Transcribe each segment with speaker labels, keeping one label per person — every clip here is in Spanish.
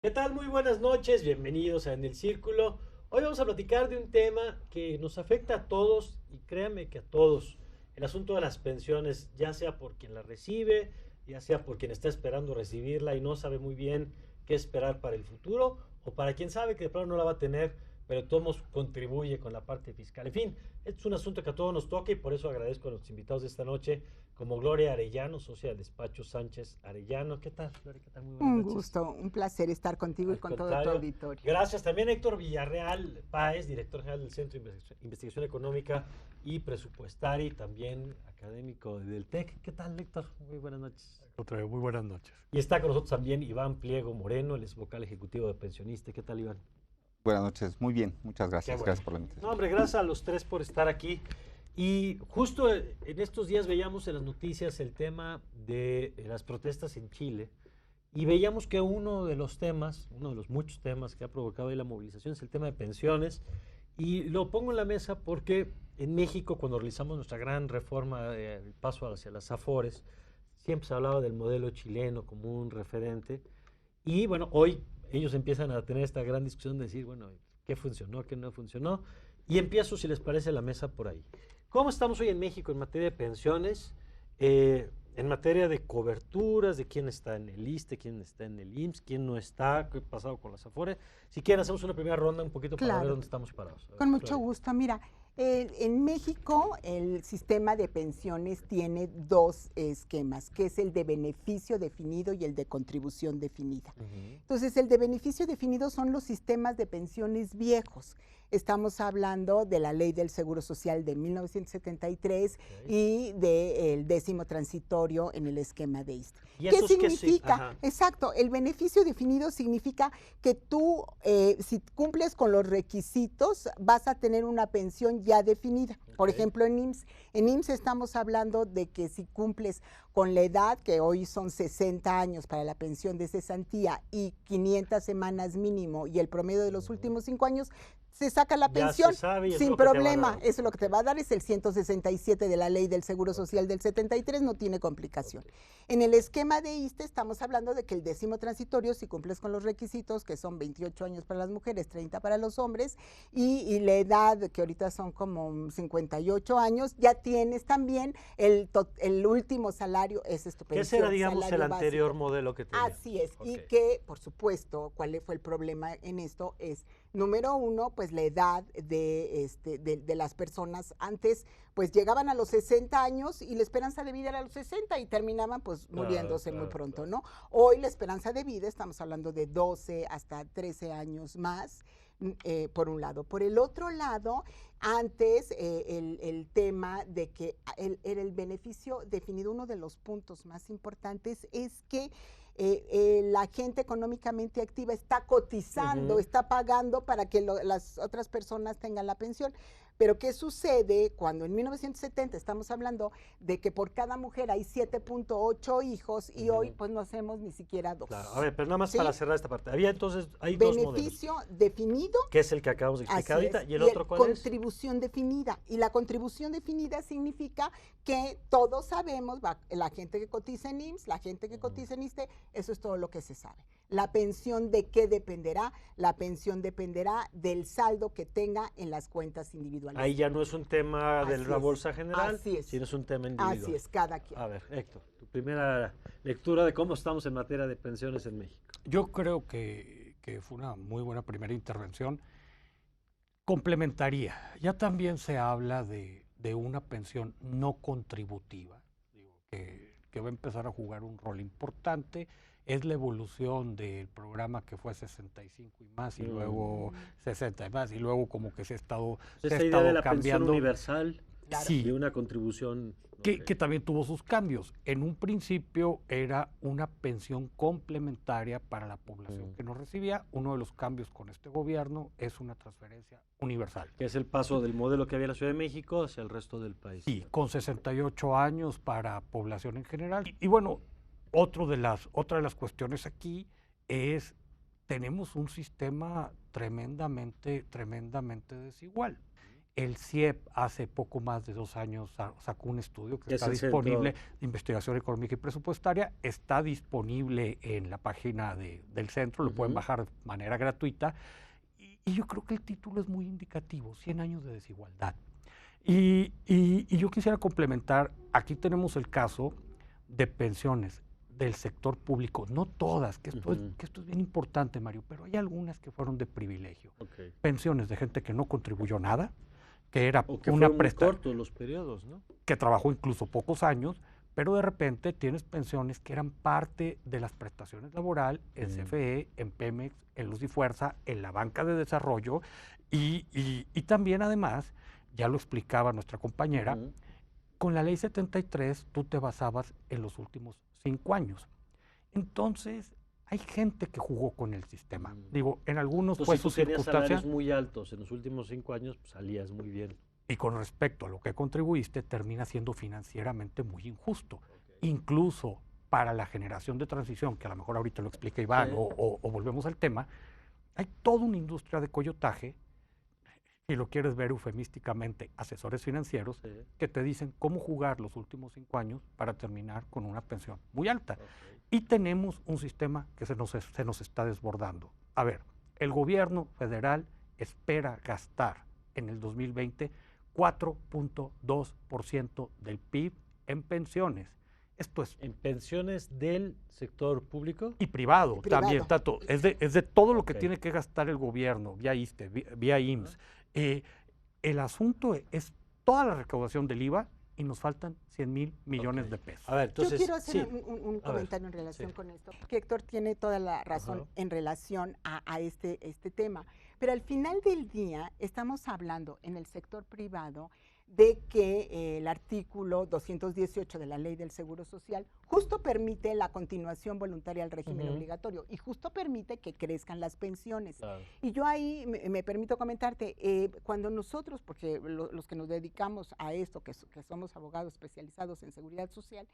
Speaker 1: ¿Qué tal? Muy buenas noches, bienvenidos a En el Círculo. Hoy vamos a platicar de un tema que nos afecta a todos y créanme que a todos. El asunto de las pensiones, ya sea por quien la recibe, ya sea por quien está esperando recibirla y no sabe muy bien qué esperar para el futuro, o para quien sabe que de plano no la va a tener, pero todos contribuye con la parte fiscal. En fin, este es un asunto que a todos nos toca y por eso agradezco a los invitados de esta noche, como Gloria Arellano, socia del despacho Sánchez Arellano. ¿Qué tal, Gloria? ¿Qué tal? Muy buenas
Speaker 2: Un
Speaker 1: noches.
Speaker 2: gusto, un placer estar contigo y
Speaker 1: Al
Speaker 2: con todo tu
Speaker 1: contrario,
Speaker 2: auditorio.
Speaker 1: gracias también Héctor Villarreal Páez, director general del Centro de Investigación Económica y Presupuestaria y también académico del TEC. ¿Qué tal, Héctor? Muy buenas noches.
Speaker 3: Otra vez, muy buenas noches.
Speaker 1: Y está con nosotros también Iván Pliego Moreno, el ex vocal ejecutivo de Pensionista. ¿Qué tal, Iván?
Speaker 4: Buenas noches, muy bien, muchas
Speaker 1: Qué
Speaker 4: gracias,
Speaker 1: bueno.
Speaker 4: gracias por la invitación.
Speaker 1: No, hombre, gracias a los tres por estar aquí. Y justo en estos días veíamos en las noticias el tema de las protestas en Chile. Y veíamos que uno de los temas, uno de los muchos temas que ha provocado ahí la movilización es el tema de pensiones. Y lo pongo en la mesa porque en México, cuando realizamos nuestra gran reforma del paso hacia las AFORES, siempre se hablaba del modelo chileno como un referente. Y bueno, hoy ellos empiezan a tener esta gran discusión de decir, bueno, ¿qué funcionó, qué no funcionó? Y empiezo, si les parece, la mesa por ahí. ¿Cómo estamos hoy en México en materia de pensiones? En materia de coberturas, de quién está en el ISSSTE, quién está en el IMSS, quién no está, qué ha pasado con las AFORES. Si quieren, hacemos una primera ronda un poquito para ver
Speaker 2: Claro,
Speaker 1: dónde estamos parados. A ver,
Speaker 2: con mucho
Speaker 1: Gloria.
Speaker 2: gusto. Mira, en México el sistema de pensiones tiene dos esquemas, que es el de beneficio definido y el de contribución definida. Entonces, el de beneficio definido son los sistemas de pensiones viejos. Estamos hablando de la Ley del Seguro Social de 1973 y del 10º transitorio en el esquema de ISSSTE.
Speaker 1: ¿Y
Speaker 2: ¿Qué
Speaker 1: esos qué
Speaker 2: significa?
Speaker 1: Ajá.
Speaker 2: Exacto, el beneficio definido significa que tú, si cumples con los requisitos, vas a tener una pensión ya definida. Por ejemplo, en IMSS estamos hablando de que si cumples con la edad, que hoy son 60 años para la pensión de cesantía y 500 semanas mínimo y el promedio de los últimos 5 años, se saca la
Speaker 1: Ya
Speaker 2: pensión
Speaker 1: se sabe y es
Speaker 2: sin
Speaker 1: lo que te va a
Speaker 2: problema.
Speaker 1: dar.
Speaker 2: Eso es lo que te va a dar, es el 167 de la Ley del Seguro Social del 73, no tiene complicación. En el esquema de ISSSTE estamos hablando de que el 10º transitorio, si cumples con los requisitos, que son 28 años para las mujeres, 30 para los hombres, y la edad, que ahorita son como 58 años, ya tienes también el último salario, ese es tu pensión.
Speaker 1: ¿Qué será, digamos, el
Speaker 2: salario
Speaker 1: anterior
Speaker 2: básico.
Speaker 1: modelo que tenía?
Speaker 2: Así es, y
Speaker 1: Ok.
Speaker 2: que, por supuesto, ¿cuál fue el problema en esto? Es, número uno, pues la edad de las personas antes, pues llegaban a los 60 años y la esperanza de vida era a los 60 y terminaban pues muriéndose muy pronto, ¿no? Hoy la esperanza de vida, estamos hablando de 12 hasta 13 años más, por un lado. Por el otro lado, antes el tema de que era el beneficio definido, uno de los puntos más importantes es que la gente económicamente activa está cotizando, está pagando para que las otras personas tengan la pensión. Pero ¿qué sucede cuando en 1970 estamos hablando de que por cada mujer hay 7.8 hijos y hoy pues no hacemos ni siquiera 2?
Speaker 1: Claro, a ver, pero nada más
Speaker 2: ¿Sí?
Speaker 1: para cerrar esta parte. Había entonces, hay dos modelos,
Speaker 2: Beneficio definido.
Speaker 1: que es el que acabamos de explicar
Speaker 2: Así
Speaker 1: ahorita,
Speaker 2: es.
Speaker 1: y el otro, ¿cuál es?
Speaker 2: Contribución definida. Y la contribución definida significa que todos sabemos, la gente que cotiza en IMSS, la gente que cotiza en ISSSTE, eso es todo lo que se sabe. La pensión, ¿de qué dependerá? La pensión dependerá del saldo que tenga en las cuentas individuales.
Speaker 1: Ahí ya no es un tema de
Speaker 2: Así
Speaker 1: la
Speaker 2: es,
Speaker 1: bolsa general,
Speaker 2: así es.
Speaker 1: sino es un tema individual.
Speaker 2: Así es, cada quien.
Speaker 1: A ver, Héctor, tu primera lectura de cómo estamos en materia de pensiones en México.
Speaker 3: Yo creo que fue una muy buena primera intervención. Complementaría, ya también se habla de una pensión no contributiva, digo, que va a empezar a jugar un rol importante. Es la evolución del programa que fue 65 y más, y luego 60 y más, y luego como que se ha estado,
Speaker 1: Esta
Speaker 3: se ha
Speaker 1: idea de
Speaker 3: estado
Speaker 1: la pensión
Speaker 3: cambiando.
Speaker 1: universal
Speaker 2: Claro.
Speaker 3: Sí,
Speaker 1: y una contribución.
Speaker 3: que también tuvo sus cambios. En un principio era una pensión complementaria para la población que no recibía. Uno de los cambios con este gobierno es una transferencia universal.
Speaker 1: Que es el paso del modelo que había en la Ciudad de México hacia el resto del país.
Speaker 3: Sí, con 68 años para población en general. Y bueno, otra de las cuestiones aquí es, tenemos un sistema tremendamente desigual. El CIEP hace poco más de 2 años sacó un estudio que
Speaker 1: Es
Speaker 3: está
Speaker 1: el Centro
Speaker 3: disponible de Investigación Económica y Presupuestaria, está disponible en la página del centro, lo pueden bajar de manera gratuita, y yo creo que el título es muy indicativo, 100 años de desigualdad. Y yo quisiera complementar, aquí tenemos el caso de pensiones del sector público, no todas, que esto es bien importante, Mario, pero hay algunas que fueron de privilegio. Pensiones de gente que no contribuyó nada, que era
Speaker 1: o que
Speaker 3: una
Speaker 1: fueron muy cortos los periodos, ¿no?
Speaker 3: que trabajó incluso pocos años, pero de repente tienes pensiones que eran parte de las prestaciones laborales en CFE, en Pemex, en Luz y Fuerza, en la banca de desarrollo, y también además, ya lo explicaba nuestra compañera, con la ley 73 tú te basabas en los últimos 5 años. Entonces, hay gente que jugó con el sistema. Digo, en algunos
Speaker 1: Entonces,
Speaker 3: pues
Speaker 1: si tú
Speaker 3: sus
Speaker 1: tenías
Speaker 3: circunstancias.
Speaker 1: salarios muy altos en los últimos 5 años, pues salías muy bien.
Speaker 3: Y con respecto a lo que contribuiste, termina siendo financieramente muy injusto. Incluso para la generación de transición, que a lo mejor ahorita lo explica Iván, o volvemos al tema, hay toda una industria de coyotaje, si lo quieres ver eufemísticamente, asesores financieros, que te dicen cómo jugar los últimos 5 años para terminar con una pensión muy alta. Y tenemos un sistema que se nos está desbordando. A ver, el gobierno federal espera gastar en el 2020 4.2% del PIB en pensiones. Esto es...
Speaker 1: ¿En pensiones del sector público?
Speaker 3: Y privado, también, tanto. Es de todo lo que tiene que gastar el gobierno, vía ISSSTE, vía IMSS. El asunto es toda la recaudación del IVA y nos faltan 100,000 millones de pesos.
Speaker 1: A ver, entonces,
Speaker 2: yo quiero hacer un comentario en relación con esto, que Héctor tiene toda la razón en relación a este tema, pero al final del día estamos hablando en el sector privado de que el artículo 218 de la Ley del Seguro Social justo permite la continuación voluntaria del régimen obligatorio y justo permite que crezcan las pensiones. Y yo ahí me permito comentarte, cuando nosotros, porque los que nos dedicamos a esto, que somos abogados especializados en seguridad social,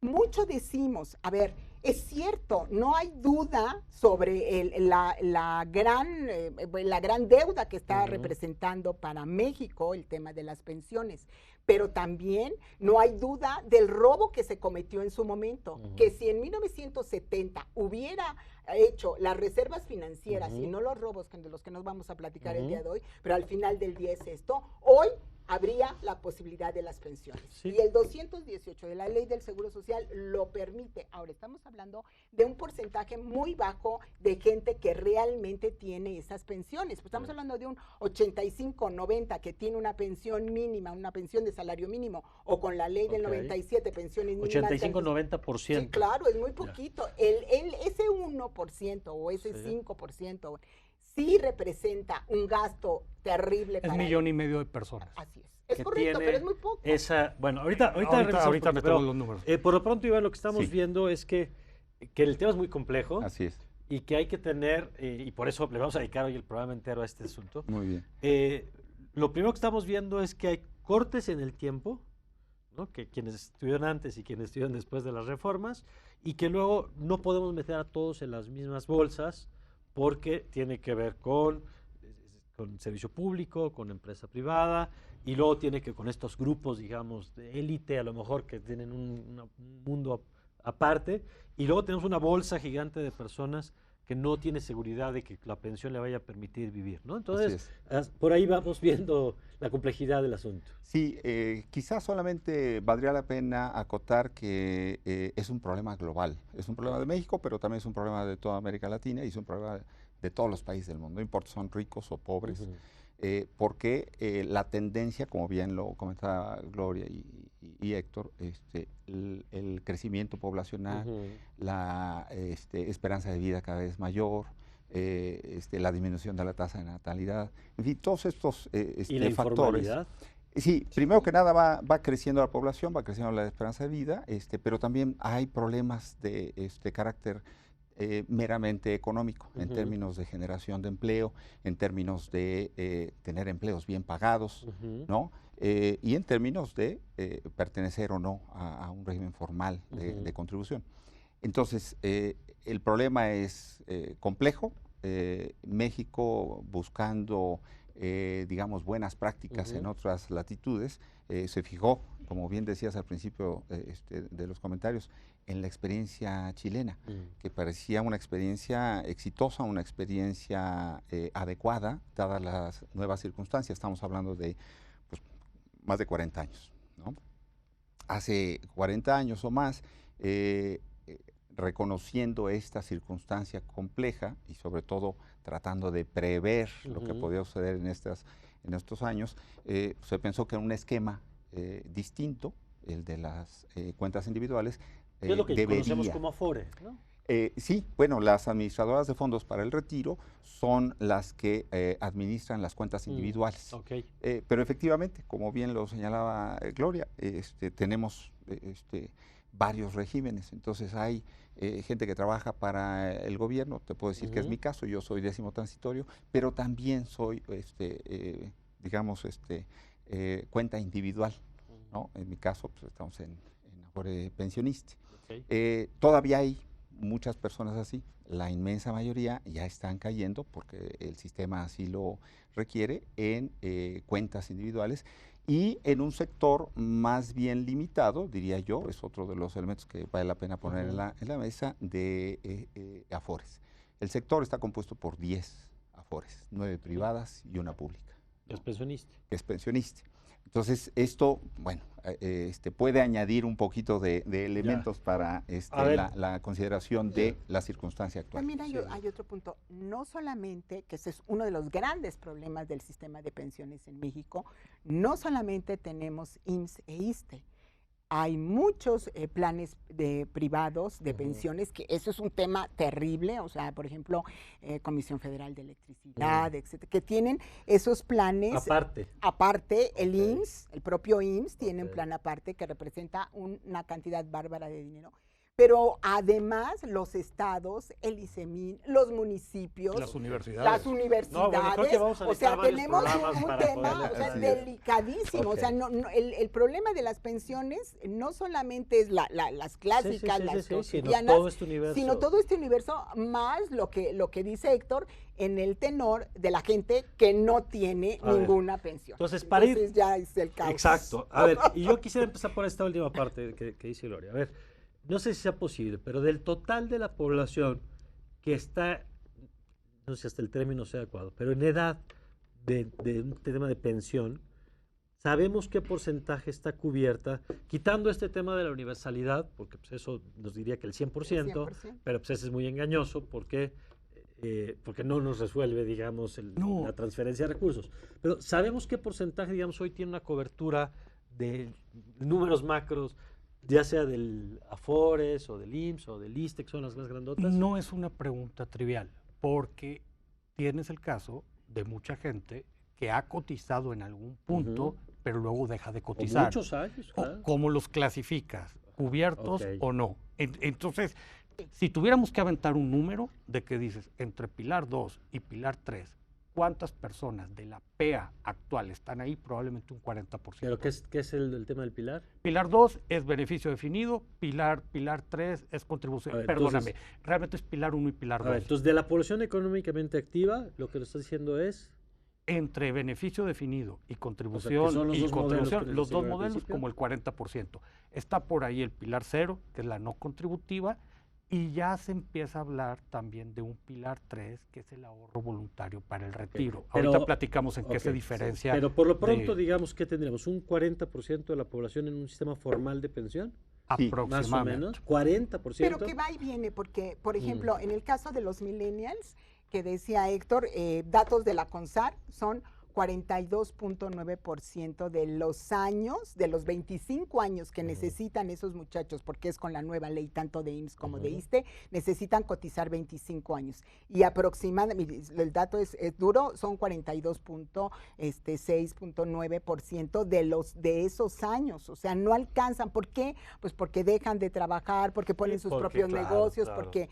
Speaker 2: mucho decimos, a ver, es cierto, no hay duda sobre la gran deuda que está representando para México el tema de las pensiones, pero también no hay duda del robo que se cometió en su momento, que si en 1970 hubiera hecho las reservas financieras y no los robos de los que nos vamos a platicar el día de hoy, pero al final del día es esto, hoy habría la posibilidad de las pensiones. Y el 218 de la Ley del Seguro Social lo permite. Ahora estamos hablando de un porcentaje muy bajo de gente que realmente tiene esas pensiones. Pues estamos hablando de un 85-90 que tiene una pensión mínima, una pensión de salario mínimo, o con la ley del 97, pensiones mínimas.
Speaker 1: 85-90%.
Speaker 2: Sí, claro, es muy poquito. Ese 1% o ese 5%, sí representa un gasto terrible.
Speaker 3: Es 1,5 millones de personas.
Speaker 2: Así es. Es correcto, pero es muy poco.
Speaker 1: Bueno, ahorita
Speaker 3: metemos los números.
Speaker 1: Por lo pronto, Iván, lo que estamos viendo es que el tema es muy complejo.
Speaker 4: Así es.
Speaker 1: Y que hay que tener, y por eso le vamos a dedicar hoy el programa entero a este asunto.
Speaker 4: Muy bien.
Speaker 1: Lo primero que estamos viendo es que hay cortes en el tiempo, ¿no? Que quienes estuvieron antes y quienes estuvieron después de las reformas, y que luego no podemos meter a todos en las mismas bolsas, porque tiene que ver con servicio público, con empresa privada, y luego tiene que con estos grupos, digamos, de élite, a lo mejor que tienen un mundo aparte, y luego tenemos una bolsa gigante de personas que no tiene seguridad de que la pensión le vaya a permitir vivir, ¿no? Entonces, por ahí vamos viendo la complejidad del asunto.
Speaker 4: Sí, quizás solamente valdría la pena acotar que es un problema global. Es un problema de México, pero también es un problema de toda América Latina y es un problema de todos los países del mundo, no importa si son ricos o pobres, porque la tendencia, como bien lo comentaba Gloria y Héctor, el crecimiento poblacional, la esperanza de vida cada vez mayor, la disminución de la tasa de natalidad, en fin, todos estos
Speaker 1: ¿Y la
Speaker 4: factores.
Speaker 1: informalidad?
Speaker 4: Sí, primero que nada va creciendo la población, va creciendo la esperanza de vida, pero también hay problemas de carácter meramente económico, en términos de generación de empleo, en términos de tener empleos bien pagados, ¿no? Y en términos de pertenecer o no a un régimen formal de contribución. Entonces, el problema es complejo. México, buscando digamos, buenas prácticas en
Speaker 1: Ujú.
Speaker 4: otras latitudes, se fijó, como bien decías al principio de los comentarios, en la experiencia chilena, que parecía una experiencia exitosa, una experiencia adecuada, dadas las nuevas circunstancias. Estamos hablando de pues, más de 40 años, ¿no? Hace 40 años o más, reconociendo esta circunstancia compleja y sobre todo tratando de prever lo que podía suceder en estos años, se pensó que un esquema distinto, el de las cuentas individuales,
Speaker 1: ¿Qué es lo que conocemos
Speaker 4: debería.
Speaker 1: como Afore, ¿no?
Speaker 4: Sí, bueno, las administradoras de fondos para el retiro son las que administran las cuentas individuales.
Speaker 1: Ok.
Speaker 4: Pero efectivamente, como bien lo señalaba Gloria, tenemos varios regímenes. Entonces hay gente que trabaja para el gobierno, te puedo decir que es mi caso, yo soy 10º transitorio, pero también soy, digamos, cuenta individual, ¿no? En mi caso, pues estamos en Afore pensionista.
Speaker 1: Okay.
Speaker 4: Todavía hay muchas personas así, la inmensa mayoría ya están cayendo porque el sistema así lo requiere en cuentas individuales y en un sector más bien limitado, diría yo, es otro de los elementos que vale la pena poner en la mesa, de Afores. El sector está compuesto por 10 Afores, 9 privadas y una pública.
Speaker 1: Es pensionista.
Speaker 4: Es pensionista. Entonces, esto, bueno, puede añadir un poquito de elementos para la consideración de la circunstancia actual.
Speaker 2: También hay otro punto, no solamente, que ese es uno de los grandes problemas del sistema de pensiones en México, no solamente tenemos IMSS e ISSSTE, hay muchos planes privados de pensiones, que eso es un tema terrible, o sea, por ejemplo, Comisión Federal de Electricidad, etcétera, que tienen esos planes. Aparte, el IMSS, el propio IMSS, tiene un plan aparte que representa una cantidad bárbara de dinero. Pero además los estados, el ICEMIN, los municipios,
Speaker 3: las universidades.
Speaker 1: No, bueno, creo que vamos a
Speaker 2: o sea, tenemos un tema
Speaker 4: poder,
Speaker 2: delicadísimo. O sea, el problema de las pensiones no solamente es las clásicas, las cotidianas, sino todo este universo, más lo que dice Héctor, en el tenor de la gente que no tiene ninguna pensión.
Speaker 1: Entonces
Speaker 2: ya es el caos.
Speaker 1: Exacto. A ver, y yo quisiera empezar por esta última parte que dice Gloria. A ver, no sé si sea posible, pero del total de la población que está, no sé si hasta el término sea adecuado, pero en edad de un tema de pensión, ¿sabemos qué porcentaje está cubierta? Quitando este tema de la universalidad, porque pues eso nos diría que el 100%, pero pues ese es muy engañoso porque no nos resuelve, digamos, la transferencia de recursos. Pero ¿sabemos qué porcentaje, digamos, hoy tiene una cobertura de números macros, ya sea del Afores o del IMSS o del ISSSTE, que son las más grandotas?
Speaker 3: No es una pregunta trivial, porque tienes el caso de mucha gente que ha cotizado en algún punto, pero luego deja de cotizar.
Speaker 1: O muchos años, claro.
Speaker 3: ¿Cómo los clasificas? ¿Cubiertos o no? Entonces, si tuviéramos que aventar un número de que dices, entre Pilar 2 y Pilar 3, ¿cuántas personas de la PEA actual están ahí? Probablemente un 40%.
Speaker 1: ¿Pero qué es el tema del Pilar?
Speaker 3: Pilar 2 es beneficio definido, Pilar 3 es contribución.
Speaker 1: Ver,
Speaker 3: perdóname, realmente es Pilar 1 y Pilar 2.
Speaker 1: Entonces, de la población económicamente activa, lo que lo está diciendo es...
Speaker 3: Entre beneficio definido y contribución,
Speaker 1: o sea, que son
Speaker 3: los dos modelos como el 40%. Está por ahí el Pilar 0, que es la no contributiva, y ya se empieza a hablar también de un Pilar 3, que es el ahorro voluntario para el retiro. Ahorita platicamos en qué se diferencia.
Speaker 1: Pero por lo pronto, digamos, ¿qué tendríamos? ¿Un 40% de la población en un sistema formal de pensión?
Speaker 3: Aproximadamente.
Speaker 1: Más o menos, 40%.
Speaker 2: Pero que va y viene, porque, por ejemplo, en el caso de los millennials, que decía Héctor, datos de la CONSAR son 42.9% de los años, de los 25 años que necesitan esos muchachos, porque es con la nueva ley tanto de IMSS como de ISSSTE, necesitan cotizar 25 años. Y aproximadamente, el dato es duro, son 42.6.9% de esos años. O sea, no alcanzan. ¿Por qué? Pues porque dejan de trabajar, porque ponen sus propios negocios, porque...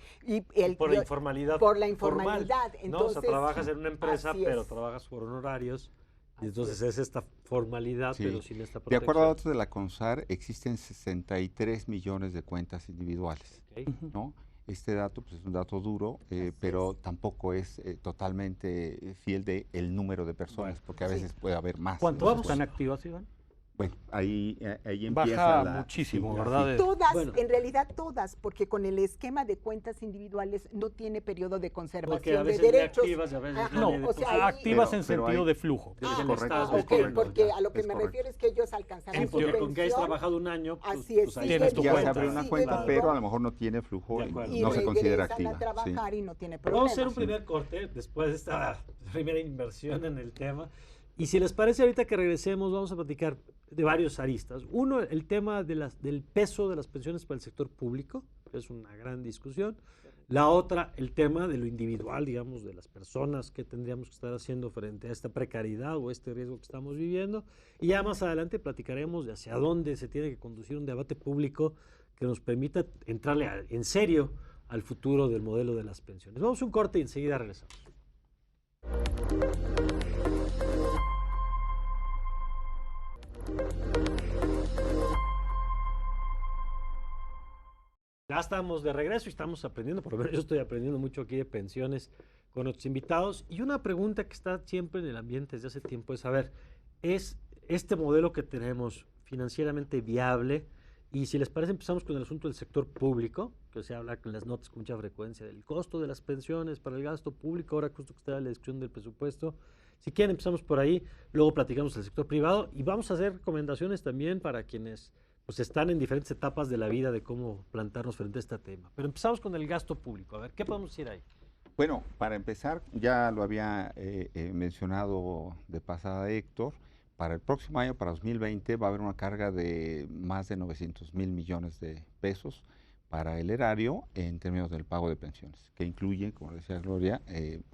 Speaker 1: por la informalidad.
Speaker 2: Por la informalidad.
Speaker 1: Formal,
Speaker 2: entonces,
Speaker 1: ¿no? O sea, trabajas en una empresa, pero trabajas por honorarios. Y entonces es esta formalidad, pero sin esta protección.
Speaker 4: De acuerdo a datos de la CONSAR, existen 63 millones de cuentas individuales, ¿no? Este dato pues, es un dato duro, pero tampoco es totalmente fiel de el número de personas, porque a veces puede haber más.
Speaker 3: ¿Cuántos están activas, Iván?
Speaker 4: Bueno, ahí empieza
Speaker 3: Baja
Speaker 4: la...
Speaker 3: muchísimo,
Speaker 4: sí,
Speaker 3: ¿verdad?
Speaker 2: Todas,
Speaker 1: Bueno.
Speaker 2: en realidad todas, porque con el esquema de cuentas individuales no tiene periodo de
Speaker 1: Porque a
Speaker 2: conservación de
Speaker 1: veces
Speaker 2: derechos.
Speaker 1: activas y a veces
Speaker 2: Ajá,
Speaker 3: No,
Speaker 1: de
Speaker 2: o sea,
Speaker 1: depositos.
Speaker 3: activas en
Speaker 4: pero
Speaker 3: sentido
Speaker 4: hay-
Speaker 3: de flujo.
Speaker 1: Es
Speaker 2: Ah,
Speaker 1: correcto,
Speaker 2: ah,
Speaker 1: es
Speaker 2: ok,
Speaker 1: correcto,
Speaker 2: porque
Speaker 1: ya.
Speaker 2: a lo que
Speaker 4: Es
Speaker 2: me
Speaker 4: correcto.
Speaker 2: refiero es que ellos alcanzarán
Speaker 1: Sí,
Speaker 2: su
Speaker 1: porque con que hayas
Speaker 2: pensión.
Speaker 1: trabajado un año, pues,
Speaker 2: Así es,
Speaker 1: pues ahí
Speaker 3: tienes tu
Speaker 4: Ya se
Speaker 3: cuenta.
Speaker 4: abre una
Speaker 2: sigue
Speaker 4: cuenta,
Speaker 2: vivo,
Speaker 4: pero a lo mejor no tiene flujo
Speaker 1: De
Speaker 4: y
Speaker 1: acuerdo.
Speaker 2: y
Speaker 4: no se considera
Speaker 2: regresan
Speaker 4: activa.
Speaker 2: a trabajar
Speaker 4: sí.
Speaker 2: y no tiene problema.
Speaker 1: Vamos a hacer un primer corte después de esta primera inversión en el tema. Y si les parece, ahorita que regresemos, vamos a platicar de varios aristas. Uno, el tema del peso de las pensiones para el sector público, que es una gran discusión. La otra, el tema de lo individual, digamos, de las personas que tendríamos que estar haciendo frente a esta precariedad o este riesgo que estamos viviendo. Y ya más adelante platicaremos de hacia dónde se tiene que conducir un debate público que nos permita entrarle en serio al futuro del modelo de las pensiones. Vamos a un corte y enseguida regresamos. Ya estamos de regreso y estamos aprendiendo, por lo menos yo estoy aprendiendo mucho aquí de pensiones con nuestros invitados. Y una pregunta que está siempre en el ambiente desde hace tiempo es saber, ¿es este modelo que tenemos financieramente viable? Y si les parece, empezamos con el asunto del sector público, que se habla en las notas con mucha frecuencia del costo de las pensiones para el gasto público, ahora justo que está la discusión del presupuesto. Si quieren, empezamos por ahí, luego platicamos del sector privado y vamos a hacer recomendaciones también para quienes pues están en diferentes etapas de la vida de cómo plantarnos frente a este tema. Pero empezamos con el gasto público. A ver, ¿qué podemos decir ahí?
Speaker 4: Bueno, para empezar, ya lo había mencionado de pasada Héctor, para el próximo año, para 2020, va a haber una carga de más de 900,000 millones de pesos para el erario en términos del pago de pensiones, que incluye, como decía Gloria,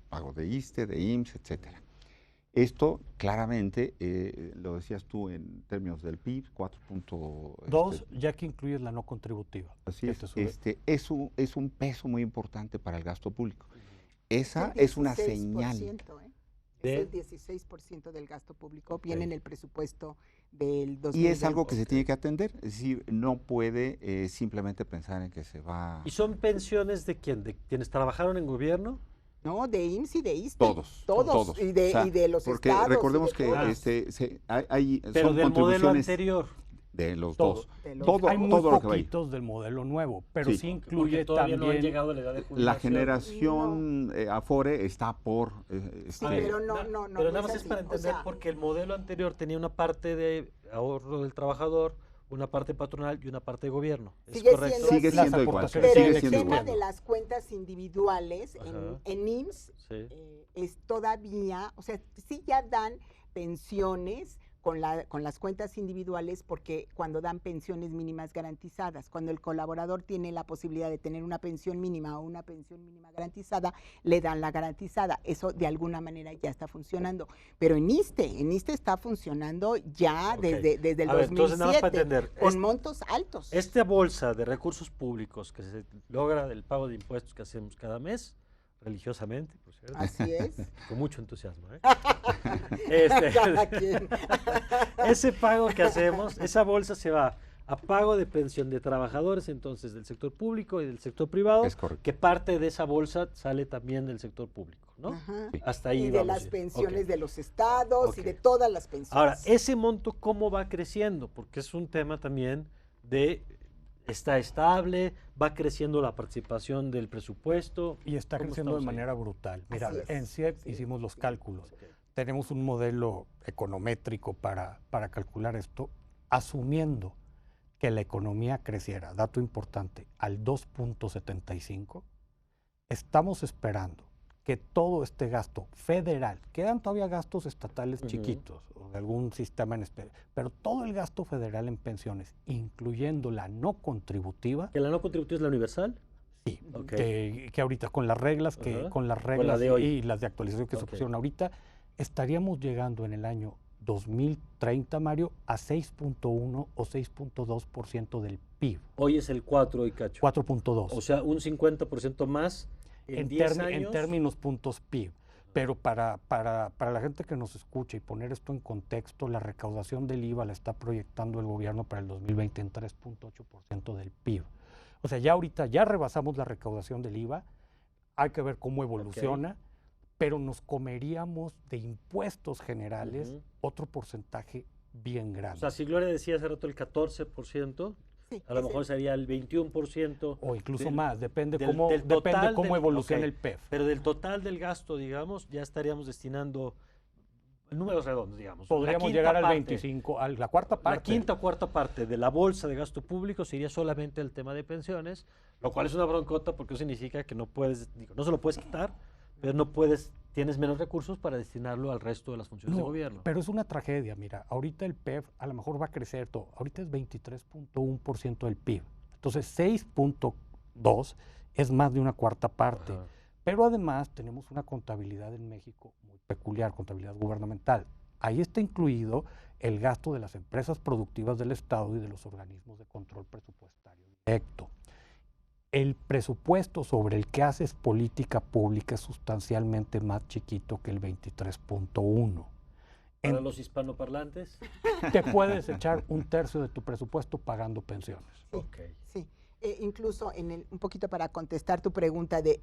Speaker 4: pago de ISSSTE, de IMSS, etcétera. Esto claramente, lo decías tú en términos del PIB,
Speaker 3: 2, ya que incluyes la no contributiva.
Speaker 4: Así
Speaker 3: que
Speaker 4: es,
Speaker 3: te sube.
Speaker 4: es un peso muy importante para el gasto público.
Speaker 2: Es
Speaker 4: Esa
Speaker 2: el
Speaker 4: es una
Speaker 2: 16%,
Speaker 4: señal.
Speaker 2: Es el 16% del gasto público, viene en el presupuesto del 2020.
Speaker 4: Y es algo que se tiene que atender, es decir, no puede simplemente pensar en que se va...
Speaker 1: ¿Y son pensiones de quién? ¿De quienes trabajaron en gobierno?
Speaker 2: No, de IMSS y de ISSSTE.
Speaker 4: Todos.
Speaker 2: Todos. Y de,
Speaker 4: O sea,
Speaker 2: y de los
Speaker 4: porque
Speaker 2: estados.
Speaker 4: recordemos
Speaker 2: y de
Speaker 4: que
Speaker 2: todos.
Speaker 4: hay
Speaker 1: Pero
Speaker 4: son
Speaker 1: del modelo
Speaker 4: contribuciones
Speaker 1: anterior.
Speaker 4: de los
Speaker 3: Todo.
Speaker 4: dos.
Speaker 2: De los-
Speaker 4: Todo,
Speaker 3: Hay muy
Speaker 4: todo lo que va ahí.
Speaker 3: poquitos del modelo nuevo, pero
Speaker 4: Sí.
Speaker 3: sí,
Speaker 1: Porque
Speaker 3: incluye
Speaker 1: todavía no han
Speaker 3: también
Speaker 1: llegado a la edad de
Speaker 4: La
Speaker 1: jubilación.
Speaker 4: generación Afore está por...
Speaker 2: Sí, pero no, no, no.
Speaker 1: Pero
Speaker 2: no
Speaker 1: nada más es
Speaker 2: así.
Speaker 1: para
Speaker 2: O
Speaker 1: entender,
Speaker 2: sea,
Speaker 1: porque el modelo anterior tenía una parte de ahorro del trabajador, una parte patronal y una parte de gobierno. ¿Es
Speaker 2: Sigue
Speaker 1: correcto?
Speaker 2: siendo
Speaker 4: Sigue
Speaker 2: así.
Speaker 3: las
Speaker 4: siendo igual.
Speaker 3: aportaciones
Speaker 2: Pero
Speaker 4: Sigue
Speaker 2: el
Speaker 4: siendo
Speaker 2: tema
Speaker 4: igual.
Speaker 2: de las cuentas individuales
Speaker 1: Ajá.
Speaker 2: en IMSS
Speaker 1: Sí.
Speaker 2: es todavía, o sea, sí ya dan pensiones con las cuentas individuales porque cuando dan pensiones mínimas garantizadas, cuando el colaborador tiene la posibilidad de tener una pensión mínima o una pensión mínima garantizada, le dan la garantizada. Eso de alguna manera ya está funcionando. Pero en ISSSTE está funcionando ya
Speaker 1: Ok.
Speaker 2: desde el
Speaker 1: A ver,
Speaker 2: 2007
Speaker 1: entonces, nada más para entender,
Speaker 2: con montos altos.
Speaker 1: Esta bolsa de recursos públicos que se logra del pago de impuestos que hacemos cada mes, religiosamente, por cierto,
Speaker 2: Así es.
Speaker 1: con mucho entusiasmo. ¿eh?
Speaker 2: Cada quien.
Speaker 1: Ese pago que hacemos, esa bolsa se va a pago de pensión de trabajadores, entonces, del sector público y del sector privado,
Speaker 4: Es correcto.
Speaker 1: que parte de esa bolsa sale también del sector público, ¿no?
Speaker 2: Ajá.
Speaker 4: Sí.
Speaker 1: Hasta ahí
Speaker 2: Y de
Speaker 1: vamos
Speaker 2: las
Speaker 1: bien.
Speaker 2: pensiones
Speaker 1: Ok.
Speaker 2: de los estados
Speaker 1: Ok.
Speaker 2: y de todas las pensiones.
Speaker 1: Ahora, ese monto, ¿cómo va creciendo? Porque es un tema también de, ¿está estable? ¿Va creciendo la participación del presupuesto?
Speaker 3: y está
Speaker 1: ¿Cómo
Speaker 3: creciendo de
Speaker 1: estamos ahí?
Speaker 3: manera brutal. Mira,
Speaker 2: Así es.
Speaker 3: en CIEP
Speaker 2: Sí,
Speaker 3: hicimos los
Speaker 2: sí.
Speaker 3: cálculos.
Speaker 1: Ok.
Speaker 3: Tenemos un modelo econométrico para calcular esto, asumiendo que la economía creciera, dato importante, al 2.75, estamos esperando que todo este gasto federal, quedan todavía gastos estatales
Speaker 1: Ujú.
Speaker 3: chiquitos o de algún sistema en especial, pero todo el gasto federal en pensiones, incluyendo la no contributiva,
Speaker 1: ¿Que la no contributiva es la universal?
Speaker 3: sí,
Speaker 1: Ok.
Speaker 3: que ahorita con las reglas
Speaker 1: Ajá.
Speaker 3: con las
Speaker 1: la
Speaker 3: reglas
Speaker 1: de hoy.
Speaker 3: y las de actualización que se
Speaker 1: Ok.
Speaker 3: pusieron ahorita, estaríamos llegando en el año 2030, Mario, a 6.1 o 6.2% del PIB.
Speaker 1: Hoy es el 4 y cacho.
Speaker 3: 4.2
Speaker 1: O sea, un 50% más en 10
Speaker 3: en
Speaker 1: años.
Speaker 3: términos puntos PIB. Pero para la gente que nos escucha y poner esto en contexto, la recaudación del IVA la está proyectando el gobierno para el 2020 en 3.8% del PIB. O sea, ya ahorita ya rebasamos la recaudación del IVA, hay que ver cómo evoluciona, pero nos comeríamos de impuestos generales otro porcentaje bien grande.
Speaker 1: O sea, si Gloria decía hace rato el 14%,
Speaker 2: Sí,
Speaker 1: a lo mejor sería el 21%.
Speaker 3: O incluso
Speaker 1: del-
Speaker 3: más, depende
Speaker 1: del
Speaker 3: cómo
Speaker 1: total
Speaker 3: evolucione
Speaker 1: ok,
Speaker 3: el PEF.
Speaker 1: Pero del total del gasto, digamos, ya estaríamos destinando números redondos, digamos.
Speaker 3: Podríamos
Speaker 1: quinta
Speaker 3: llegar al
Speaker 1: parte,
Speaker 3: 25, a la cuarta parte.
Speaker 1: La quinta o cuarta parte de la bolsa de gasto público sería solamente el tema de pensiones, lo cual es una broncota porque eso significa que no puedes, digo, no se lo puedes quitar, pero no puedes, tienes menos recursos para destinarlo al resto de las funciones de
Speaker 3: No,
Speaker 1: gobierno.
Speaker 3: pero es una tragedia, mira, ahorita el PEF a lo mejor va a crecer todo, ahorita es 23.1% del PIB, entonces 6.2 es más de una cuarta parte,
Speaker 1: Ajá.
Speaker 3: pero además tenemos una contabilidad en México muy peculiar, contabilidad gubernamental. Ahí está incluido el gasto de las empresas productivas del Estado y de los organismos de control presupuestario directo. El presupuesto sobre el que haces política pública es sustancialmente más chiquito que el 23.1.
Speaker 1: Para los hispanoparlantes.
Speaker 3: Te puedes echar un tercio de tu presupuesto pagando pensiones.
Speaker 1: Ok.
Speaker 2: Sí. Incluso un poquito para contestar tu pregunta de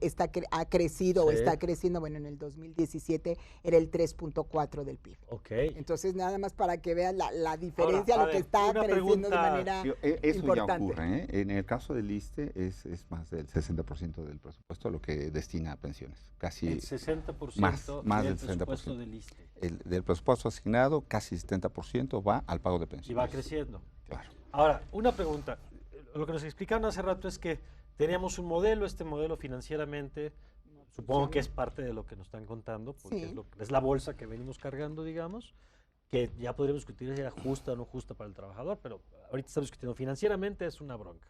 Speaker 2: ha crecido o
Speaker 1: Sí.
Speaker 2: está creciendo, bueno, en el 2017 era el 3.4 del PIB.
Speaker 1: Ok.
Speaker 2: Entonces, nada más para que vean la diferencia,
Speaker 1: Ahora, a
Speaker 2: lo que
Speaker 1: ver,
Speaker 2: está
Speaker 1: una
Speaker 2: creciendo de
Speaker 1: pregunta-
Speaker 2: manera
Speaker 4: Eso
Speaker 2: importante.
Speaker 4: ya ocurre, ¿eh? En el caso del ISSSTE es más del 60% del presupuesto lo que destina a pensiones. Casi
Speaker 1: El 60%
Speaker 4: más
Speaker 1: del
Speaker 4: del
Speaker 1: presupuesto
Speaker 4: 60%.
Speaker 1: del ISSSTE.
Speaker 4: del presupuesto asignado, casi 70% va al pago de
Speaker 1: Y
Speaker 4: pensiones.
Speaker 1: va creciendo.
Speaker 4: Claro.
Speaker 1: Ahora, una pregunta. Lo que nos explicaron hace rato es que teníamos un modelo, este modelo financieramente, supongo que es parte de lo que nos están contando, porque
Speaker 2: Sí.
Speaker 1: es la bolsa que venimos cargando, digamos, que ya podríamos discutir si era justa o no justa para el trabajador, pero ahorita estamos discutiendo financieramente es una bronca.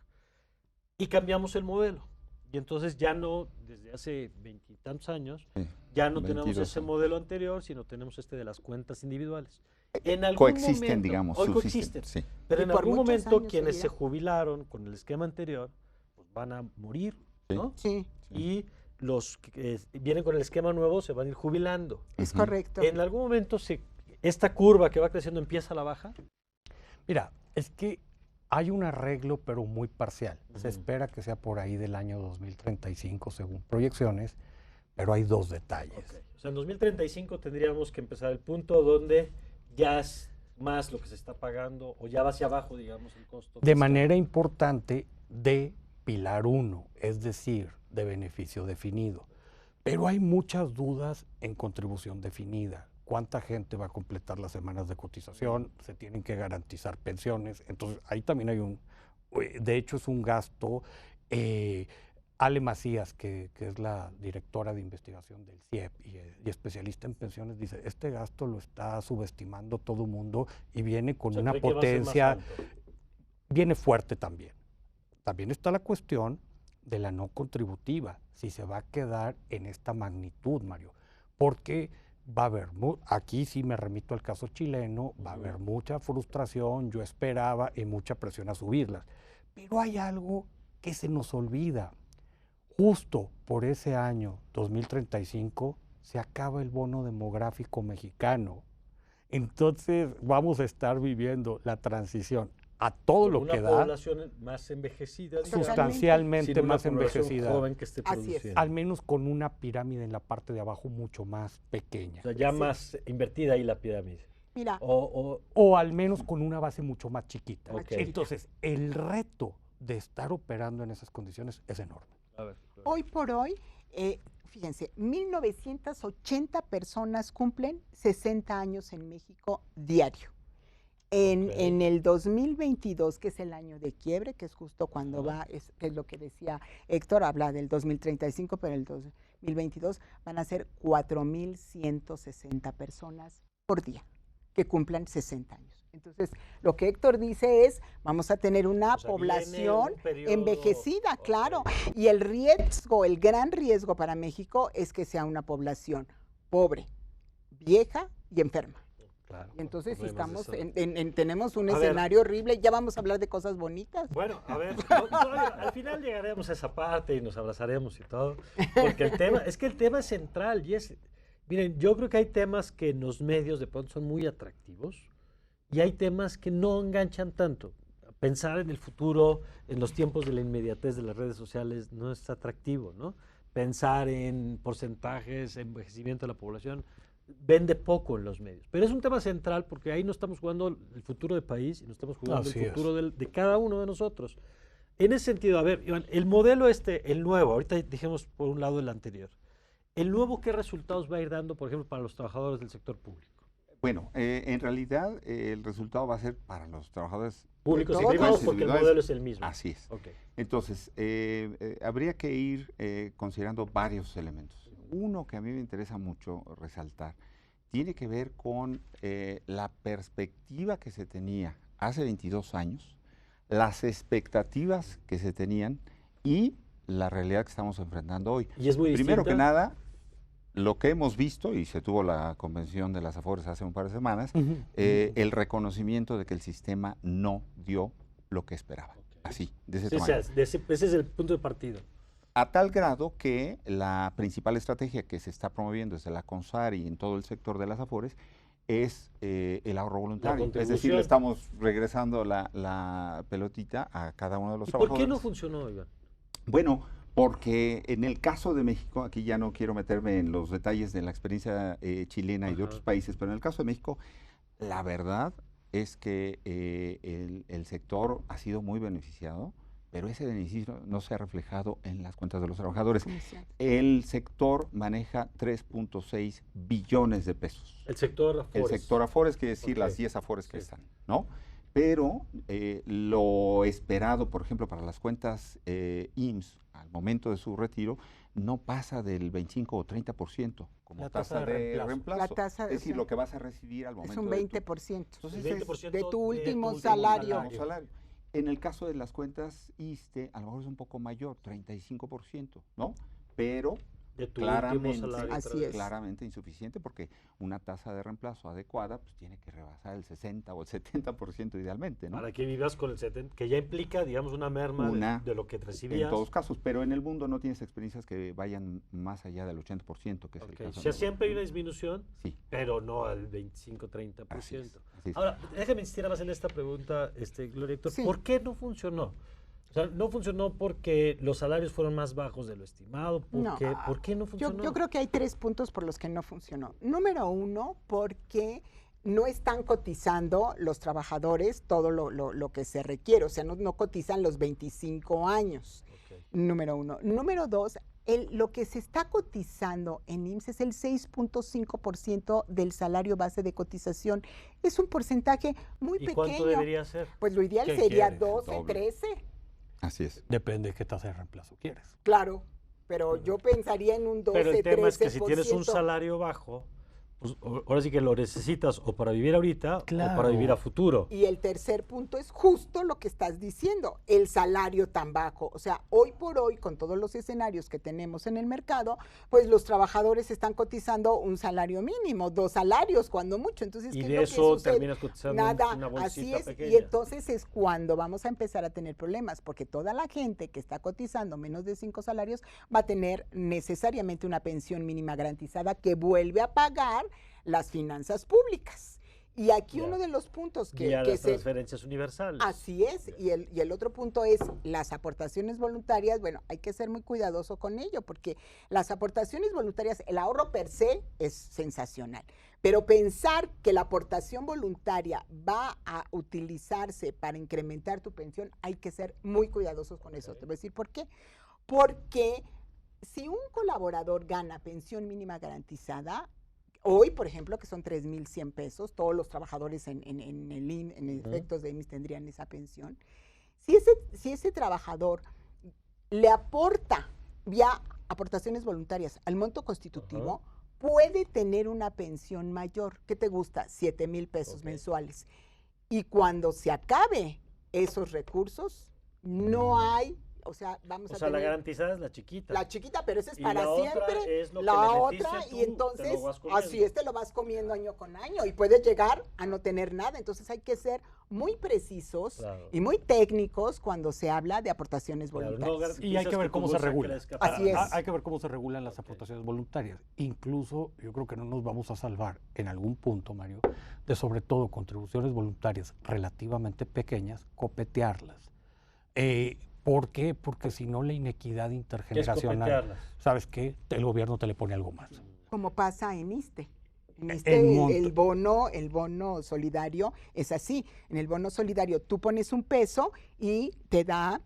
Speaker 1: Y cambiamos el modelo. Y entonces ya no, desde hace veintitantos años,
Speaker 4: Sí,
Speaker 1: ya no tenemos
Speaker 4: 22
Speaker 1: ese
Speaker 4: años.
Speaker 1: modelo anterior, sino tenemos este de las cuentas individuales. En algún
Speaker 4: Coexisten,
Speaker 1: momento-
Speaker 4: digamos.
Speaker 1: Hoy
Speaker 4: subsisten,
Speaker 1: coexisten.
Speaker 4: sí.
Speaker 1: Pero
Speaker 2: Y
Speaker 1: en
Speaker 2: por
Speaker 1: algún
Speaker 2: muchos
Speaker 1: momento
Speaker 2: años
Speaker 1: quienes se
Speaker 2: seguirá.
Speaker 1: jubilaron con el esquema anterior pues van a morir,
Speaker 4: Sí.
Speaker 1: ¿no?
Speaker 2: Sí,
Speaker 1: Y los que vienen con el esquema nuevo se van a ir jubilando.
Speaker 2: es
Speaker 4: Ujú.
Speaker 2: correcto.
Speaker 1: En algún momento esta curva que va creciendo empieza a la baja.
Speaker 3: Mira, es que hay un arreglo, pero muy parcial. Se
Speaker 1: Ujú.
Speaker 3: espera que sea por ahí del año 2035, según proyecciones, pero hay dos detalles.
Speaker 1: O sea, en 2035 tendríamos que empezar el punto donde ya es más lo que se está pagando o ya va hacia abajo, digamos, el costo.
Speaker 3: De
Speaker 1: fiscal.
Speaker 3: manera importante de pilar 1, es decir, de beneficio definido. Pero hay muchas dudas en contribución definida. ¿Cuánta gente va a completar las semanas de cotización? Se tienen que garantizar pensiones. Entonces, ahí también hay de hecho, es un gasto. Ale Macías, que es la directora de investigación del CIEP y especialista en pensiones, dice, este gasto lo está subestimando todo el mundo y viene con
Speaker 1: O sea,
Speaker 3: una
Speaker 1: cree que va a ser más
Speaker 3: potencia,
Speaker 1: alto.
Speaker 3: viene fuerte también. También está la cuestión de la no contributiva, si se va a quedar en esta magnitud, Mario, porque va a haber, aquí sí me remito al caso chileno, va a haber mucha frustración, yo esperaba, y mucha presión a subirlas. Pero hay algo que se nos olvida. Justo por ese año 2035 se acaba el bono demográfico mexicano. Entonces vamos a estar viviendo la transición a todo
Speaker 1: Con
Speaker 3: lo
Speaker 1: una
Speaker 3: que da,
Speaker 1: población más envejecida, digamos,
Speaker 3: sustancialmente
Speaker 1: sin una
Speaker 3: más
Speaker 1: población
Speaker 3: envejecida,
Speaker 1: joven que esté
Speaker 2: Así es.
Speaker 1: produciendo.
Speaker 3: al menos con una pirámide en la parte de abajo mucho más pequeña.
Speaker 1: O sea, ya
Speaker 2: Sí.
Speaker 1: más invertida ahí la pirámide.
Speaker 2: Mira,
Speaker 3: O al menos con una base mucho más chiquita.
Speaker 1: Ok.
Speaker 3: Entonces, el reto de estar operando en esas condiciones es enorme.
Speaker 1: a ver,
Speaker 2: hoy por hoy, fíjense, 1980 personas cumplen 60 años en México diario. En el 2022, que es el año de quiebre, que es justo cuando es lo que decía Héctor, habla del 2035, pero el 2022 van a ser 4,160 personas por día que cumplan 60 años. Entonces, lo que Héctor dice es, vamos a tener una
Speaker 1: o sea,
Speaker 2: población
Speaker 1: viene un periodo-
Speaker 2: envejecida,
Speaker 1: Ok.
Speaker 2: claro. Y el riesgo, el gran riesgo para México es que sea una población pobre, vieja y enferma.
Speaker 1: Claro,
Speaker 2: Y entonces, si
Speaker 1: problemas
Speaker 2: estamos
Speaker 1: de salud.
Speaker 2: tenemos un
Speaker 1: A ver.
Speaker 2: escenario horrible, ya vamos a hablar de cosas bonitas.
Speaker 1: Bueno, a ver, al final llegaremos a esa parte y nos abrazaremos y todo, porque el tema es central y miren, yo creo que hay temas que en los medios de pronto son muy atractivos y hay temas que no enganchan tanto. pensar en el futuro, en los tiempos de la inmediatez de las redes sociales, no es atractivo, ¿no? Pensar en porcentajes, envejecimiento de la población, vende poco en los medios. Pero es un tema central porque ahí no estamos jugando el futuro del país, y no estamos jugando
Speaker 3: Así
Speaker 1: el
Speaker 3: es.
Speaker 1: futuro de cada uno de nosotros. En ese sentido, a ver, Iván, el modelo el nuevo, ahorita dijimos por un lado el anterior, ¿el nuevo qué resultados va a ir dando, por ejemplo, para los trabajadores del sector público?
Speaker 4: Bueno, en realidad el resultado va a ser para los trabajadores
Speaker 1: Públicos y
Speaker 2: todos
Speaker 1: privados
Speaker 2: los
Speaker 1: porque el
Speaker 4: individuales.
Speaker 1: modelo es el mismo.
Speaker 4: Así es.
Speaker 1: Ok.
Speaker 4: Entonces, habría que ir considerando varios elementos. Uno que a mí me interesa mucho resaltar tiene que ver con la perspectiva que se tenía hace 22 años, las expectativas que se tenían y la realidad que estamos enfrentando hoy.
Speaker 1: Y es muy
Speaker 4: Primero que
Speaker 1: distinta.
Speaker 4: nada, lo que hemos visto, y se tuvo la convención de las Afores hace un par de semanas, el reconocimiento de que el sistema no dio lo que esperaba. Así, de ese
Speaker 1: Sí,
Speaker 4: tamaño.
Speaker 1: ese es el punto de partida.
Speaker 4: A tal grado que la principal estrategia que se está promoviendo desde la CONSAR y en todo el sector de las Afores es el ahorro voluntario. Es decir,
Speaker 1: contribución.
Speaker 4: le estamos regresando la pelotita a cada uno de los
Speaker 1: ¿Y por
Speaker 4: trabajadores.
Speaker 1: qué no funcionó, Iván?
Speaker 4: Bueno, porque en el caso de México, aquí ya no quiero meterme en los detalles de la experiencia chilena y de
Speaker 1: Ajá.
Speaker 4: otros países, pero en el caso de México, la verdad es que el sector ha sido muy beneficiado, pero ese beneficio no se ha reflejado en las cuentas de los trabajadores. El sector maneja 3.6 billones de pesos.
Speaker 1: El sector Afores.
Speaker 4: El sector Afores, quiere decir
Speaker 1: Ok.
Speaker 4: las 10 Afores que
Speaker 1: Sí.
Speaker 4: están, ¿no? Pero lo esperado, por ejemplo, para las cuentas IMSS al momento de su retiro, no pasa del 25 o 30% como
Speaker 3: La
Speaker 4: tasa de reemplazo.
Speaker 2: La tasa,
Speaker 4: es decir,
Speaker 2: o sea,
Speaker 4: lo que vas a recibir al momento
Speaker 2: Es un
Speaker 4: de tu-
Speaker 2: 20%.
Speaker 4: Entonces,
Speaker 1: El
Speaker 4: es
Speaker 1: 20%
Speaker 2: de tu último
Speaker 1: último
Speaker 2: salario.
Speaker 4: como salario. En el caso de las cuentas ISSSTE, a lo mejor es un poco mayor, 35%, ¿no? Pero
Speaker 1: De tu
Speaker 4: claramente,
Speaker 1: último salario.
Speaker 2: Así
Speaker 1: otra vez.
Speaker 2: es.
Speaker 4: claramente insuficiente porque una tasa de reemplazo adecuada pues tiene que rebasar el 60 o el 70% idealmente, ¿no?
Speaker 1: Para que vivas con el 70, que ya implica, digamos, una merma de lo que recibías.
Speaker 4: En todos casos, pero en el mundo no tienes experiencias que vayan más allá del 80%, que es
Speaker 1: Ok.
Speaker 4: el caso.
Speaker 1: O sea,
Speaker 4: de
Speaker 1: siempre hay una
Speaker 4: nosotros.
Speaker 1: disminución,
Speaker 4: Sí,
Speaker 1: pero no al 25-30%.
Speaker 4: así es, así es.
Speaker 1: Ahora, déjame insistir más en esta pregunta, Gloria Héctor.
Speaker 2: Sí.
Speaker 1: ¿Por qué no funcionó? O sea, no funcionó porque los salarios fueron más bajos de lo estimado.
Speaker 2: No.
Speaker 1: ¿Por qué no funcionó?
Speaker 2: Yo creo que hay 3 puntos por los que no funcionó. Número 1, porque no están cotizando los trabajadores todo lo que se requiere, o sea, no cotizan los 25 años.
Speaker 1: Ok.
Speaker 2: Número 1. Número 2, lo que se está cotizando en IMSS es el 6.5% del salario base de cotización. Es un porcentaje muy
Speaker 1: ¿Y
Speaker 2: pequeño.
Speaker 1: cuánto debería ser?
Speaker 2: Pues lo ideal
Speaker 1: ¿Qué
Speaker 2: sería
Speaker 1: quieres?
Speaker 2: 12,
Speaker 4: Doble.
Speaker 2: 13,
Speaker 4: Así es.
Speaker 3: Depende de qué tasa de reemplazo quieres.
Speaker 2: claro, pero yo pensaría en un 12,
Speaker 1: Pero el tema es que si tienes un
Speaker 2: 13%.
Speaker 1: salario bajo, pues ahora sí que lo necesitas o para vivir ahorita o para
Speaker 3: Claro.
Speaker 1: vivir a futuro.
Speaker 2: Y el tercer punto es justo lo que estás diciendo, el salario tan bajo. O sea, hoy por hoy, con todos los escenarios que tenemos en el mercado, pues los trabajadores están cotizando un salario mínimo, 2 salarios, cuando mucho. Entonces,
Speaker 1: Y
Speaker 2: ¿qué
Speaker 1: de
Speaker 2: es lo que
Speaker 1: eso
Speaker 2: sucede?
Speaker 1: terminas cotizando
Speaker 2: Nada,
Speaker 1: una
Speaker 2: así
Speaker 1: bolsita
Speaker 2: es.
Speaker 1: pequeña.
Speaker 2: Y entonces es cuando vamos a empezar a tener problemas, porque toda la gente que está cotizando menos de 5 salarios va a tener necesariamente una pensión mínima garantizada que vuelve a pagar las finanzas públicas. Y aquí
Speaker 1: Ya.
Speaker 2: uno de los puntos
Speaker 1: Y
Speaker 2: que
Speaker 1: a las
Speaker 2: se...
Speaker 1: transferencias universales.
Speaker 2: Así es, y el otro punto es las aportaciones voluntarias. Bueno, hay que ser muy cuidadoso con ello, porque las aportaciones voluntarias, el ahorro per se es sensacional, pero pensar que la aportación voluntaria va a utilizarse para incrementar tu pensión, hay que ser muy cuidadosos con eso. Te voy a decir por qué. Porque si un colaborador gana pensión mínima garantizada, hoy, por ejemplo, que son 3,100 pesos, todos los trabajadores en efectos de IMSS tendrían esa pensión. Si ese trabajador le aporta vía aportaciones voluntarias al monto constitutivo, puede tener una pensión mayor. ¿Qué te gusta? 7,000 pesos mensuales. Y cuando se acabe esos recursos, no hay o sea, vamos
Speaker 1: O
Speaker 2: a
Speaker 1: sea, la
Speaker 2: tener
Speaker 1: garantizada es la chiquita.
Speaker 2: la chiquita, pero esa es
Speaker 1: Y
Speaker 2: para
Speaker 1: la otra
Speaker 2: siempre.
Speaker 1: es lo que
Speaker 2: La
Speaker 1: le
Speaker 2: otra,
Speaker 1: metiste tú,
Speaker 2: y
Speaker 1: te
Speaker 2: entonces,
Speaker 1: lo vas comiendo.
Speaker 2: así es, te lo vas comiendo año con año y puedes llegar a no tener nada. Entonces hay que ser muy precisos
Speaker 1: Claro.
Speaker 2: y muy técnicos cuando se habla de aportaciones
Speaker 1: Claro, no
Speaker 2: voluntarias.
Speaker 3: Y hay que ver
Speaker 1: tu
Speaker 3: cómo se
Speaker 1: bolsa
Speaker 3: regula.
Speaker 1: crezca
Speaker 2: Así
Speaker 1: para-
Speaker 2: es.
Speaker 3: Hay que ver cómo se regulan las aportaciones voluntarias. Incluso yo creo que no nos vamos a salvar en algún punto, Mario, de sobre todo contribuciones voluntarias relativamente pequeñas, copetearlas. ¿Por qué? Porque si no la inequidad
Speaker 1: ¿Qué es
Speaker 3: intergeneracional,
Speaker 1: copetearlas?
Speaker 3: ¿sabes qué? El gobierno te le pone algo más.
Speaker 2: Como pasa en ISSSTE. En
Speaker 3: El
Speaker 2: ISSSTE
Speaker 3: monto.
Speaker 2: el bono solidario es así. En el bono solidario tú pones $1 y te da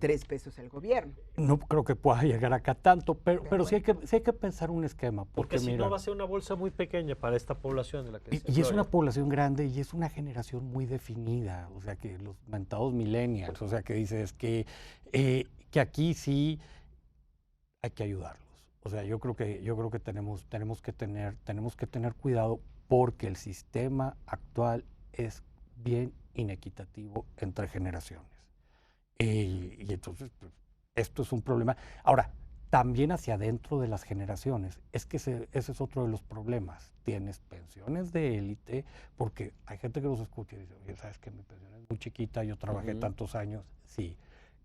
Speaker 2: 3 pesos el gobierno.
Speaker 3: No creo que pueda llegar acá tanto, pero sí hay que pensar un esquema.
Speaker 1: Porque si
Speaker 3: mira,
Speaker 1: no va a ser una bolsa muy pequeña para esta población de la que dice
Speaker 3: y es
Speaker 1: Gloria.
Speaker 3: una población grande y es una generación muy definida, o sea que los mentados millennials, o sea que dices que aquí sí hay que ayudarlos. O sea, yo creo que tenemos que tener cuidado porque el sistema actual es bien inequitativo entre generaciones. Y entonces, pues, esto es un problema. Ahora, también hacia adentro de las generaciones, es que ese es otro de los problemas. Tienes pensiones de élite, porque hay gente que nos escucha y dice, oye, ¿sabes que mi pensión es muy chiquita, yo trabajé tantos años? Sí.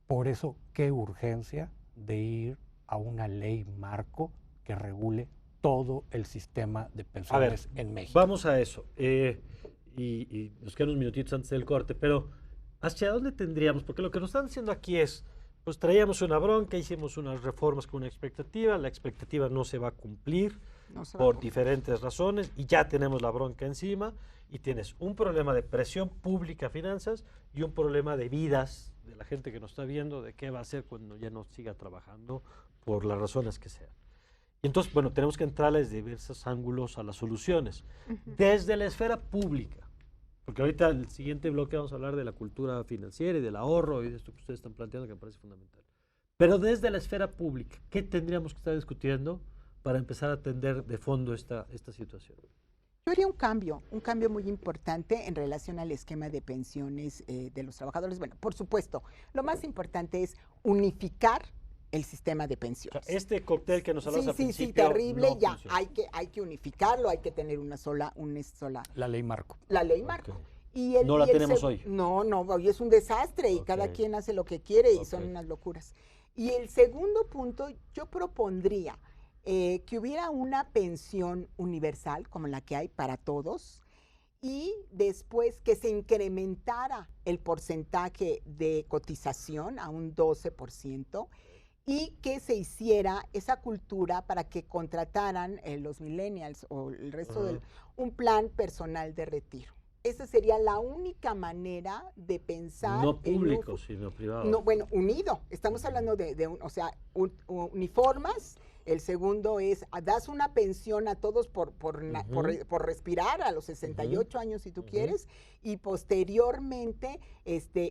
Speaker 3: Por eso, qué urgencia de ir a una ley marco que regule todo el sistema de pensiones en México.
Speaker 1: Vamos a eso. Y nos quedan unos minutitos antes del corte, pero ¿hacia dónde tendríamos? Porque lo que nos están diciendo aquí es, pues traíamos una bronca, hicimos unas reformas con una expectativa, la expectativa no se va a cumplir
Speaker 2: No se va a
Speaker 1: por
Speaker 2: cumplir.
Speaker 1: diferentes razones y ya tenemos la bronca encima y tienes un problema de presión pública a finanzas y un problema de vidas de la gente que nos está viendo, de qué va a hacer cuando ya no siga trabajando por las razones que sean. Y entonces, bueno, tenemos que entrarle desde diversos ángulos a las soluciones. Desde la esfera pública, porque ahorita en el siguiente bloque vamos a hablar de la cultura financiera y del ahorro y de esto que ustedes están planteando que me parece fundamental. Pero desde la esfera pública, ¿qué tendríamos que estar discutiendo para empezar a atender de fondo esta situación?
Speaker 2: Yo haría un cambio muy importante en relación al esquema de pensiones de los trabajadores. Bueno, por supuesto, lo más importante es unificar el sistema de
Speaker 1: O sea,
Speaker 2: pensiones.
Speaker 1: este cóctel que nos hablamos al
Speaker 2: Sí,
Speaker 1: principio
Speaker 2: terrible,
Speaker 1: no
Speaker 2: ya
Speaker 1: funciona.
Speaker 2: hay que unificarlo, hay que tener una sola,
Speaker 3: La ley marco.
Speaker 2: la ley marco.
Speaker 1: Ok.
Speaker 2: Y
Speaker 1: No la
Speaker 2: y
Speaker 1: tenemos
Speaker 2: seg-
Speaker 1: hoy.
Speaker 2: No, hoy es un desastre y cada
Speaker 1: Ok.
Speaker 2: quien hace lo que quiere y son
Speaker 1: Ok.
Speaker 2: unas locuras. Y el segundo punto, yo propondría que hubiera una pensión universal como la que hay para todos y después que se incrementara el porcentaje de cotización a un 12% y que se hiciera esa cultura para que contrataran los millennials o el resto
Speaker 1: Ajá.
Speaker 2: un plan personal de retiro. Esa sería la única manera de pensar
Speaker 1: No
Speaker 2: en un
Speaker 1: público, sino privado.
Speaker 2: no, bueno, unido. Estamos hablando uniformas. El segundo es, das una pensión a todos por respirar a los 68 años si tú quieres, y posteriormente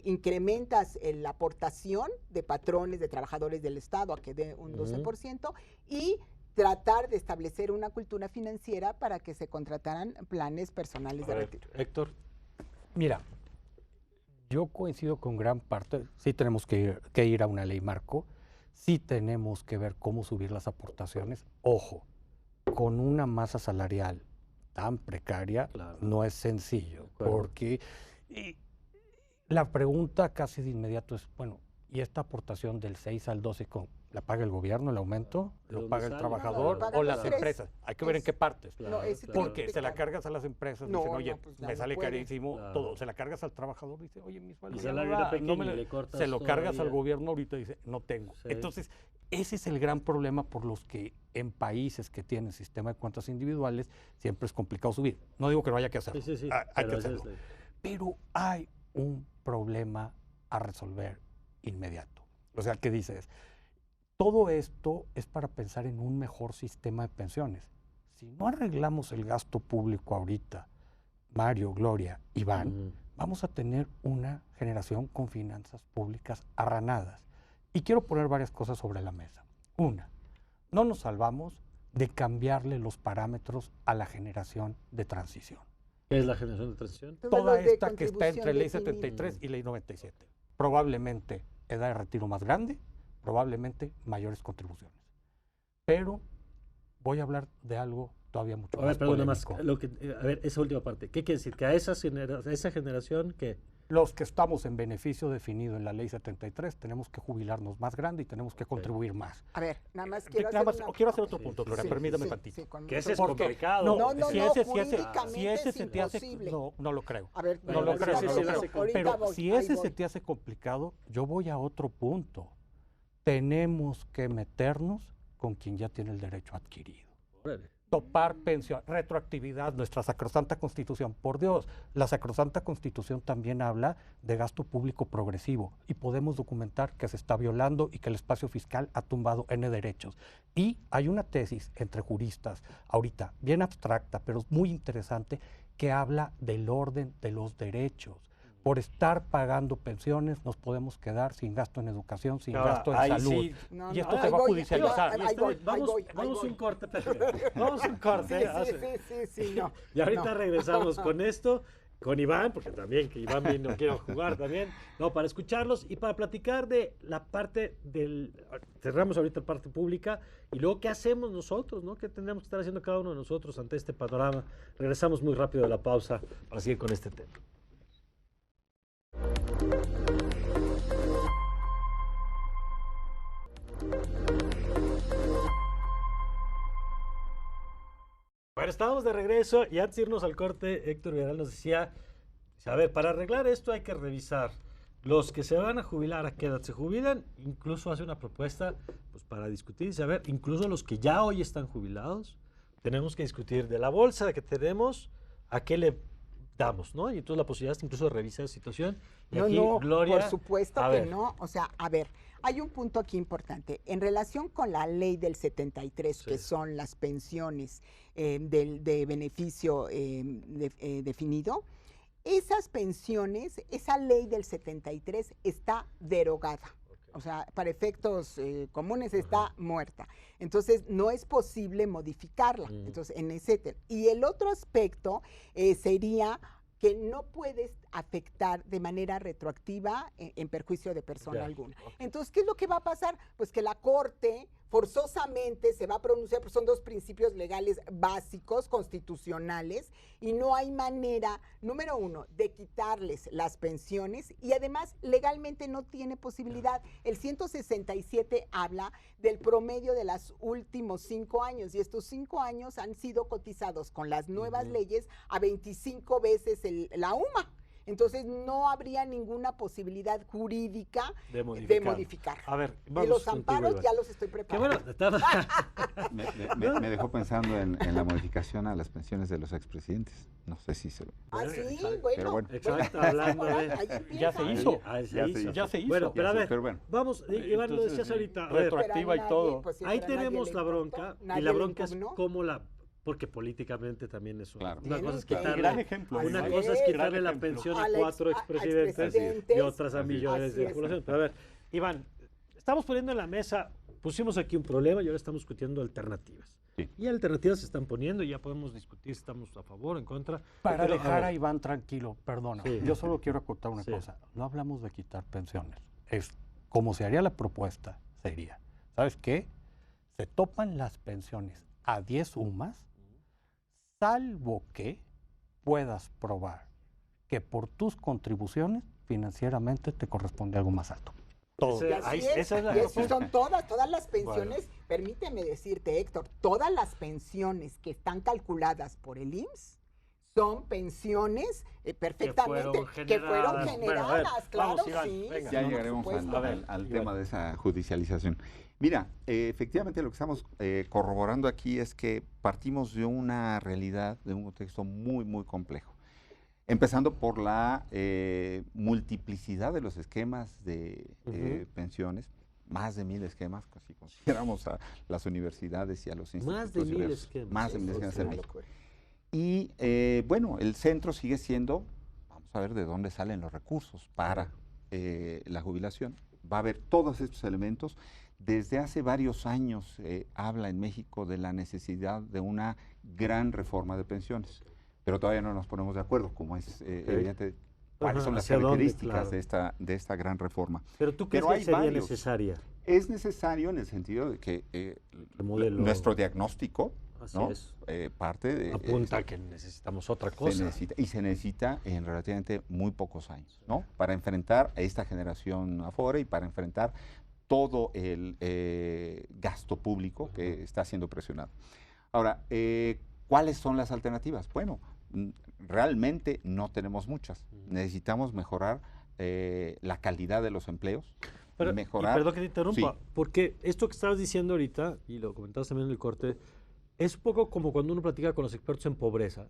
Speaker 2: incrementas la aportación de patrones, de trabajadores del Estado a que dé un 12% y tratar de establecer una cultura financiera para que se contrataran planes personales de retiro.
Speaker 1: Héctor.
Speaker 3: Mira, yo coincido con gran parte, sí tenemos que ir a una ley marco, sí tenemos que ver cómo subir las aportaciones. Ojo, con una masa salarial tan precaria
Speaker 1: Claro.
Speaker 3: no es sencillo,
Speaker 1: acuerdo.
Speaker 3: porque la pregunta casi de inmediato es, bueno, ¿y esta aportación del 6 al 12 la paga el gobierno, el aumento?
Speaker 1: ¿De
Speaker 3: ¿Lo
Speaker 1: dónde
Speaker 3: paga el
Speaker 1: sale?
Speaker 3: trabajador
Speaker 2: No, lo pagan
Speaker 3: o
Speaker 2: los
Speaker 3: las
Speaker 2: tres.
Speaker 3: empresas? Hay que ver en qué partes.
Speaker 1: Claro,
Speaker 2: ese
Speaker 1: claro.
Speaker 3: Porque se la cargas a las empresas,
Speaker 2: No,
Speaker 3: dicen, oye,
Speaker 2: no, pues,
Speaker 3: me
Speaker 2: no
Speaker 3: sale
Speaker 2: puede.
Speaker 3: carísimo
Speaker 1: Claro.
Speaker 3: todo. Se la cargas al trabajador, dice, oye, mi sueldo
Speaker 1: El
Speaker 3: ya no
Speaker 1: salario
Speaker 3: da,
Speaker 1: era pequeño
Speaker 3: no me
Speaker 1: y
Speaker 3: lo-".
Speaker 1: le cortas
Speaker 3: Se lo cargas al
Speaker 1: todavía.
Speaker 3: gobierno ahorita y dice, no tengo.
Speaker 1: Sí.
Speaker 3: Entonces, ese es el gran problema por los que en países que tienen sistema de cuentas individuales siempre es complicado subir. No digo que no haya que hacerlo,
Speaker 1: Sí, sí, sí.
Speaker 3: hay que
Speaker 1: pero esa
Speaker 3: hacerlo.
Speaker 1: es
Speaker 3: Pero hay un problema a resolver inmediato. O sea, ¿qué dices? Todo esto es para pensar en un mejor sistema de pensiones. Si no arreglamos el gasto público ahorita, Mario, Gloria, Iván, vamos a tener una generación con finanzas públicas arranadas. Y quiero poner varias cosas sobre la mesa. Una, no nos salvamos de cambiarle los parámetros a la generación de transición.
Speaker 1: ¿Qué es la generación de transición?
Speaker 2: Todos
Speaker 3: Toda
Speaker 2: los de
Speaker 3: esta que está entre
Speaker 2: contribución
Speaker 3: ley
Speaker 2: definidos.
Speaker 3: 73 y ley 97. Probablemente edad de retiro más grande, probablemente mayores contribuciones. Pero voy a hablar de algo todavía mucho
Speaker 1: A
Speaker 3: más
Speaker 1: ver, perdón, nada más,
Speaker 3: polémico.
Speaker 1: a ver, esa última parte. ¿Qué quiere decir? Que a esa generación que...
Speaker 3: Los que estamos en beneficio definido en la Ley 73 tenemos que jubilarnos más grande y tenemos que contribuir más.
Speaker 2: A ver, nada más quiero
Speaker 3: Nada más,
Speaker 2: hacer una...
Speaker 3: quiero hacer otro
Speaker 1: Sí,
Speaker 3: punto,
Speaker 1: sí,
Speaker 3: Gloria,
Speaker 1: sí,
Speaker 3: permítame
Speaker 2: sí,
Speaker 3: tantito.
Speaker 2: sí, con
Speaker 1: Que
Speaker 2: mucho
Speaker 1: ese es
Speaker 2: gusto.
Speaker 1: complicado.
Speaker 2: No, no,
Speaker 3: si
Speaker 2: no,
Speaker 3: ese,
Speaker 2: jurídicamente
Speaker 3: si ese
Speaker 2: es
Speaker 3: se te hace,
Speaker 2: imposible.
Speaker 3: no lo creo.
Speaker 2: A ver,
Speaker 1: Bueno,
Speaker 3: No lo
Speaker 2: ahorita
Speaker 3: creo,
Speaker 1: sí,
Speaker 2: voy,
Speaker 1: sí,
Speaker 3: no lo
Speaker 1: sí,
Speaker 3: creo.
Speaker 2: ahorita
Speaker 3: Pero
Speaker 2: voy,
Speaker 3: si
Speaker 2: ahí
Speaker 3: ese
Speaker 2: voy.
Speaker 3: se te hace complicado, yo voy a otro punto. Tenemos que meternos con quien ya tiene el derecho adquirido.
Speaker 1: Órale.
Speaker 3: Topar pensión, retroactividad, nuestra sacrosanta Constitución. Por Dios, la sacrosanta Constitución también habla de gasto público progresivo y podemos documentar que se está violando y que el espacio fiscal ha tumbado N derechos. Y hay una tesis entre juristas, ahorita bien abstracta, pero muy interesante, que habla del orden de los derechos. Por estar pagando pensiones nos podemos quedar sin gasto en educación, sin
Speaker 1: Ahora,
Speaker 3: gasto en
Speaker 1: ahí
Speaker 3: salud.
Speaker 1: sí.
Speaker 2: No,
Speaker 3: Y
Speaker 2: no,
Speaker 3: esto
Speaker 2: ahí
Speaker 3: se va a
Speaker 2: voy,
Speaker 3: judicializar.
Speaker 2: ahí voy,
Speaker 1: Vamos,
Speaker 2: ahí
Speaker 1: vamos
Speaker 2: voy.
Speaker 1: un corte, espérame. Vamos un corte.
Speaker 2: Sí, no.
Speaker 1: Y ahorita
Speaker 2: no.
Speaker 1: regresamos con esto, con Iván, porque también que Iván vino, quiero jugar también, no, para escucharlos y para platicar de la parte del, cerramos ahorita la parte pública y luego qué hacemos nosotros, ¿no? ¿Qué tendríamos que estar haciendo cada uno de nosotros ante este panorama? Regresamos muy rápido de la pausa para seguir con este tema. Bueno, estábamos de regreso y antes de irnos al corte, Héctor Vidal nos decía, a ver, para arreglar esto hay que revisar los que se van a jubilar, a qué edad se jubilan, incluso hace una propuesta pues, para discutir y saber, incluso los que ya hoy están jubilados, tenemos que discutir de la bolsa que tenemos, a qué le damos, ¿no? Y entonces la posibilidad es incluso de revisar la situación. Y
Speaker 2: No,
Speaker 1: aquí,
Speaker 2: no,
Speaker 1: Gloria,
Speaker 2: por supuesto
Speaker 1: a
Speaker 2: que
Speaker 1: ver.
Speaker 2: no. O sea, a ver, hay un punto aquí importante. En relación con la ley del 73, que
Speaker 1: Sí.
Speaker 2: son las pensiones de beneficio definido, esas pensiones, esa ley del 73 está derogada. O sea, para efectos comunes está muerta. Entonces, no es posible modificarla. Entonces, en ese y el otro aspecto sería que no puedes afectar de manera retroactiva en perjuicio de persona
Speaker 1: Ya,
Speaker 2: alguna.
Speaker 1: ok.
Speaker 2: Entonces, ¿qué es lo que va a pasar? Pues que la Corte forzosamente se va a pronunciar, porque son dos principios legales básicos, constitucionales, y no hay manera, número uno, de quitarles las pensiones, y además legalmente no tiene posibilidad. El 167 habla del promedio de los últimos 5 años, y estos 5 años han sido cotizados con las nuevas leyes a 25 veces la UMA. Entonces no habría ninguna posibilidad jurídica
Speaker 1: De
Speaker 2: de
Speaker 1: modificar.
Speaker 2: modificar.
Speaker 1: A ver,
Speaker 2: Y
Speaker 1: vamos
Speaker 2: los
Speaker 1: contigo,
Speaker 2: amparos
Speaker 1: Iván.
Speaker 2: ya los estoy
Speaker 1: Qué
Speaker 2: preparando.
Speaker 1: bueno, estaba...
Speaker 4: Me dejó pensando en la modificación a las pensiones de los expresidentes. No sé si se...
Speaker 2: Ah, sí,
Speaker 1: Exacto.
Speaker 2: bueno.
Speaker 4: Pero bueno.
Speaker 1: Exacto, hablando de...
Speaker 2: Ahí
Speaker 3: Ya
Speaker 2: empieza.
Speaker 3: se hizo.
Speaker 1: Ahí
Speaker 4: Ya se hizo.
Speaker 3: Ya se hizo.
Speaker 1: Bueno, pero a
Speaker 4: Ya sé,
Speaker 1: ver,
Speaker 4: pero bueno.
Speaker 1: vamos, Iván, lo
Speaker 3: Entonces,
Speaker 1: decías
Speaker 3: sí,
Speaker 1: ahorita. A ver,
Speaker 3: retroactiva y todo.
Speaker 2: Pues,
Speaker 1: ahí tenemos la bronca, y
Speaker 2: nadie
Speaker 1: la
Speaker 2: le
Speaker 1: bronca es
Speaker 2: impugnó.
Speaker 1: cómo la... Porque políticamente también eso.
Speaker 4: Claro.
Speaker 1: Una cosa es
Speaker 2: Tienen que-
Speaker 1: quitarle,
Speaker 3: Gran ejemplo.
Speaker 1: una
Speaker 2: Así
Speaker 1: cosa es
Speaker 2: es.
Speaker 1: quitarle
Speaker 3: Gran
Speaker 1: la
Speaker 3: ejemplo.
Speaker 1: pensión a
Speaker 2: Al
Speaker 1: 4
Speaker 2: a
Speaker 1: expresidentes
Speaker 2: expresidentes.
Speaker 1: y otras a
Speaker 4: Así es.
Speaker 1: millones
Speaker 2: Así
Speaker 1: de
Speaker 2: es.
Speaker 1: población. Pero a ver, Iván, estamos poniendo en la mesa, pusimos aquí un problema y ahora estamos discutiendo alternativas.
Speaker 4: Sí.
Speaker 1: Y alternativas se están poniendo y ya podemos discutir si estamos a favor o en contra.
Speaker 3: Para
Speaker 1: Pero,
Speaker 3: dejar
Speaker 1: ver,
Speaker 3: a Iván tranquilo, perdona,
Speaker 1: Sí.
Speaker 3: yo solo quiero acotar una
Speaker 1: Sí.
Speaker 3: cosa. No hablamos de quitar pensiones. Es como se haría la propuesta, sería, ¿sabes qué? Se topan las pensiones a 10 UMAS, salvo que puedas probar que por tus contribuciones financieramente te corresponde algo más alto. Todo.
Speaker 1: Ese-
Speaker 2: Y así
Speaker 1: ahí-
Speaker 2: es,
Speaker 1: esa es la
Speaker 2: y así
Speaker 1: propuesta.
Speaker 2: son todas las pensiones, permíteme decirte, Héctor, todas las pensiones que están calculadas por el IMSS son pensiones perfectamente que fueron
Speaker 1: generadas.
Speaker 2: generadas,
Speaker 1: Bueno, a ver,
Speaker 2: claro,
Speaker 1: vamos, Iván,
Speaker 2: sí.
Speaker 1: venga.
Speaker 2: sí,
Speaker 4: Ya
Speaker 2: por
Speaker 4: llegaremos
Speaker 2: supuesto.
Speaker 1: A ver,
Speaker 4: al
Speaker 1: Iván.
Speaker 4: tema de esa judicialización. Mira, efectivamente lo que estamos corroborando aquí es que partimos de una realidad, de un contexto muy, muy complejo. Empezando por la multiplicidad de los esquemas de pensiones, más de 1000 esquemas, si consideramos a las universidades y a los institutos.
Speaker 1: Más de 1000
Speaker 4: diversos.
Speaker 1: esquemas.
Speaker 4: Más de 1000 esquemas en
Speaker 2: Una
Speaker 4: México.
Speaker 2: locura.
Speaker 4: Y bueno, el centro sigue siendo, vamos a ver de dónde salen los recursos para la jubilación. Va a haber todos estos elementos. Desde hace varios años habla en México de la necesidad de una gran reforma de pensiones, pero todavía no nos ponemos de acuerdo, como es evidente. cuáles son las
Speaker 1: ¿hacia dónde?
Speaker 4: características
Speaker 1: Claro.
Speaker 4: de esta gran reforma.
Speaker 1: Pero tú crees
Speaker 4: Pero
Speaker 1: que
Speaker 4: hay
Speaker 1: sería
Speaker 4: varios.
Speaker 1: necesaria.
Speaker 4: Es necesario en el sentido de que
Speaker 1: El modelo.
Speaker 4: nuestro diagnóstico,
Speaker 1: Así
Speaker 4: ¿no?
Speaker 1: es.
Speaker 4: Parte de...
Speaker 1: Apunta a que necesitamos otra
Speaker 4: se
Speaker 1: cosa.
Speaker 4: necesita en relativamente muy pocos años, ¿no? Para enfrentar a esta generación afora y para enfrentar todo el gasto público que está siendo presionado. Ahora, ¿cuáles son las alternativas? Bueno, realmente no tenemos muchas. Necesitamos mejorar la calidad de los empleos.
Speaker 1: Pero,
Speaker 4: mejorar.
Speaker 1: y perdón que te interrumpa,
Speaker 4: Sí.
Speaker 1: porque esto que estabas diciendo ahorita, y lo comentabas también en el corte, es un poco como cuando uno platica con los expertos en pobreza,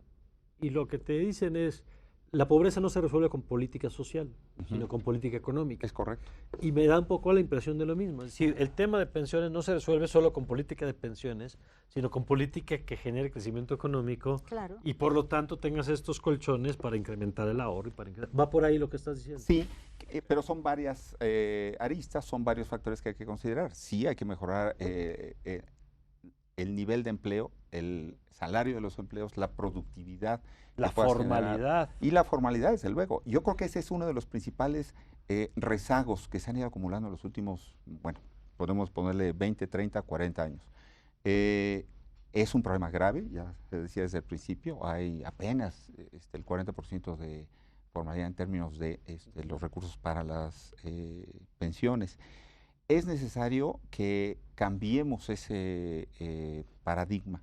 Speaker 1: y lo que te dicen es, la pobreza no se resuelve con política social, sino con política económica.
Speaker 4: Es correcto.
Speaker 1: Y me da un poco la impresión de lo mismo. Es decir, el tema de pensiones no se resuelve solo con política de pensiones, sino con política que genere crecimiento económico
Speaker 2: Claro.
Speaker 1: y por lo tanto tengas estos colchones para incrementar el ahorro. ¿Va por ahí lo que estás diciendo?
Speaker 4: Sí, pero son varias aristas, son varios factores que hay que considerar. Sí, hay que mejorar el nivel de empleo, el salario de los empleos, la productividad.
Speaker 1: La
Speaker 4: que puedas
Speaker 1: formalidad.
Speaker 4: generar. Y la formalidad, desde luego. Yo creo que ese es uno de los principales rezagos que se han ido acumulando en los últimos, bueno, podemos ponerle 20, 30, 40 años. Es un problema grave, ya se decía desde el principio, hay apenas el 40% de formalidad en términos de los recursos para las pensiones. Es necesario que cambiemos ese paradigma,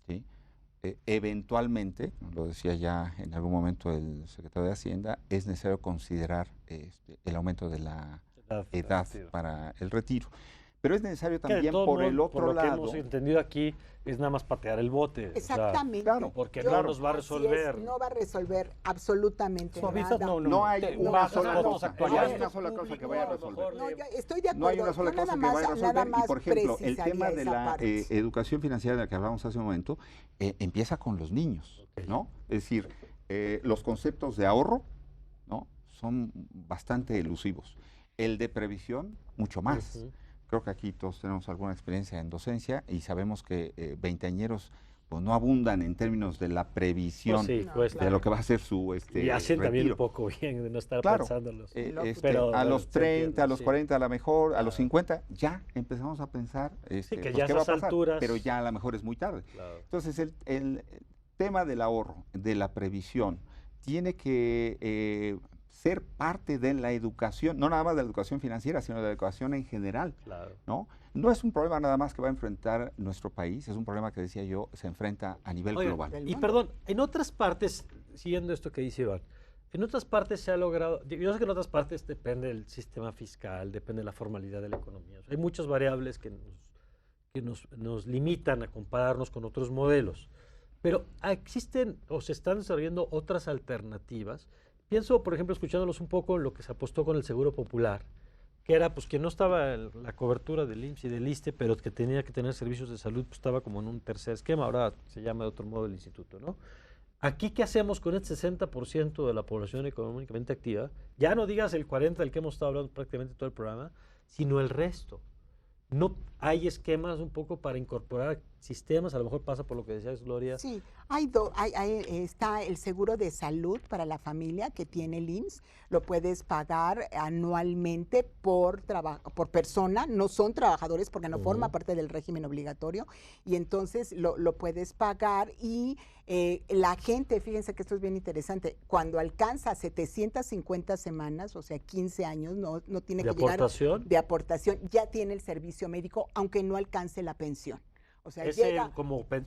Speaker 4: ¿sí? Eventualmente, lo decía ya en algún momento el secretario de Hacienda, es necesario considerar el aumento de la edad para el retiro. Pero es necesario
Speaker 1: Que de
Speaker 4: también
Speaker 1: todo
Speaker 4: por el
Speaker 1: modo,
Speaker 4: otro
Speaker 1: por lo que
Speaker 4: lado.
Speaker 1: hemos entendido aquí, es nada más patear el bote. o sea,
Speaker 2: Exactamente.
Speaker 4: claro,
Speaker 1: porque
Speaker 2: Yo-
Speaker 1: no nos va a
Speaker 2: así es,
Speaker 1: resolver.
Speaker 2: no va a resolver absolutamente
Speaker 3: Suavizas,
Speaker 2: nada.
Speaker 4: No hay
Speaker 2: no,
Speaker 4: una
Speaker 2: no,
Speaker 4: sola
Speaker 2: no,
Speaker 4: cosa.
Speaker 2: no,
Speaker 4: No hay
Speaker 2: no,
Speaker 4: una sola cosa que vaya a resolver.
Speaker 2: No, yo estoy de acuerdo.
Speaker 4: No hay una sola
Speaker 2: Yo
Speaker 4: cosa
Speaker 2: nada
Speaker 4: que vaya a
Speaker 2: más- nada
Speaker 4: resolver. Y
Speaker 2: más
Speaker 4: por ejemplo, el
Speaker 2: precisaría
Speaker 4: tema de
Speaker 2: esa
Speaker 4: la
Speaker 2: parte.
Speaker 4: educación financiera de la que hablábamos hace un momento, empieza con los niños, ¿no? Es decir, los conceptos de ahorro, ¿no? Son bastante elusivos. El de previsión, mucho más.
Speaker 1: Ujú.
Speaker 4: Creo que aquí todos tenemos alguna experiencia en docencia y sabemos que veinteañeros pues, no abundan en términos de la previsión
Speaker 1: Pues sí,
Speaker 2: No,
Speaker 1: pues,
Speaker 4: de lo que va a ser su
Speaker 1: y hacen también
Speaker 4: retiro.
Speaker 1: un poco bien de no estar
Speaker 4: Claro.
Speaker 1: pensándolos.
Speaker 2: Pero,
Speaker 4: A
Speaker 1: bueno,
Speaker 4: los
Speaker 1: se
Speaker 4: 30,
Speaker 1: entiende,
Speaker 4: a los
Speaker 1: sí.
Speaker 4: 40 a lo mejor, a
Speaker 1: Claro.
Speaker 4: los 50, ya empezamos a pensar
Speaker 1: que
Speaker 4: pues,
Speaker 1: ya a
Speaker 4: qué va a
Speaker 1: esas
Speaker 4: pasar,
Speaker 1: alturas-
Speaker 4: pero ya a lo mejor es muy tarde.
Speaker 1: Claro.
Speaker 4: Entonces, el tema del ahorro, de la previsión, tiene que ser parte de la educación, no nada más de la educación financiera, sino de la educación en general,
Speaker 1: Claro.
Speaker 4: ¿no? No es un problema nada más que va a enfrentar nuestro país, es un problema que, decía yo, se enfrenta a nivel
Speaker 1: Oiga,
Speaker 4: global.
Speaker 2: del
Speaker 1: y
Speaker 2: mundo.
Speaker 1: perdón, en otras partes, siguiendo esto que dice Iván, en otras partes se ha logrado, yo sé que en otras partes depende del sistema fiscal, depende de la formalidad de la economía. O sea, hay muchas variables que nos limitan a compararnos con otros modelos. Pero existen o se están desarrollando otras alternativas. Pienso, por ejemplo, escuchándolos un poco en lo que se apostó con el Seguro Popular, que era pues que no estaba en la cobertura del IMSS y del ISSSTE, pero que tenía que tener servicios de salud, pues estaba como en un tercer esquema, ahora se llama de otro modo el instituto, ¿no? Aquí, ¿qué hacemos con el 60% de la población económicamente activa? Ya no digas el 40% del que hemos estado hablando prácticamente todo el programa, sino el resto. No hay esquemas un poco para incorporar sistemas, a lo mejor pasa por lo que decías, Gloria.
Speaker 2: Sí, está el seguro de salud para la familia que tiene el IMSS, lo puedes pagar anualmente por persona, no son trabajadores porque no forma parte del régimen obligatorio, y entonces lo puedes pagar y la gente, fíjense que esto es bien interesante, cuando alcanza 750 semanas, o sea 15 años, no tiene
Speaker 1: ¿De
Speaker 2: que llegar
Speaker 1: aportación?
Speaker 2: de aportación, ya tiene el servicio médico, aunque no alcance la pensión. O sea,
Speaker 1: Ese
Speaker 2: llega
Speaker 1: como para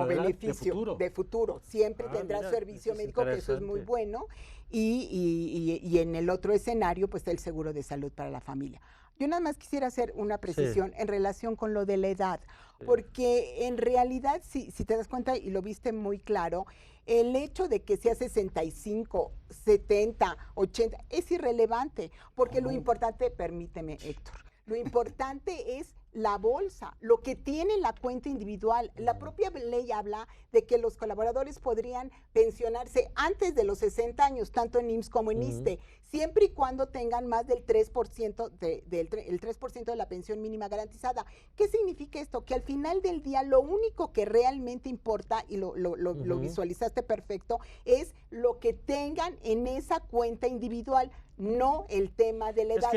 Speaker 1: adelante,
Speaker 2: beneficio
Speaker 1: de futuro.
Speaker 2: Siempre
Speaker 1: Ah,
Speaker 2: tendrá
Speaker 1: mira,
Speaker 2: servicio
Speaker 1: eso es
Speaker 2: médico, que eso es muy
Speaker 1: interesante.
Speaker 2: bueno. Y en el otro escenario, pues está el seguro de salud para la familia. Yo nada más quisiera hacer una precisión en relación con lo de la edad,
Speaker 1: Sí.
Speaker 2: porque en realidad, si te das cuenta y lo viste muy claro, el hecho de que sea 65, 70, 80 es irrelevante, porque lo importante, permíteme, Héctor, lo importante es la bolsa, lo que tiene la cuenta individual. La propia ley habla de que los colaboradores podrían pensionarse antes de los 60 años, tanto en IMSS como en ISSSTE, siempre y cuando tengan más del 3% el 3% de la pensión mínima garantizada. ¿Qué significa esto? Que al final del día lo único que realmente importa, y lo visualizaste perfecto, es lo que tengan en esa cuenta individual, no el tema de la edad.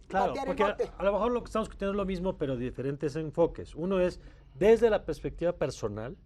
Speaker 1: Claro,
Speaker 2: patear el
Speaker 1: porque
Speaker 2: bote.
Speaker 1: a lo mejor lo que estamos discutiendo es lo mismo, pero de diferentes enfoques. Uno es desde la perspectiva personal,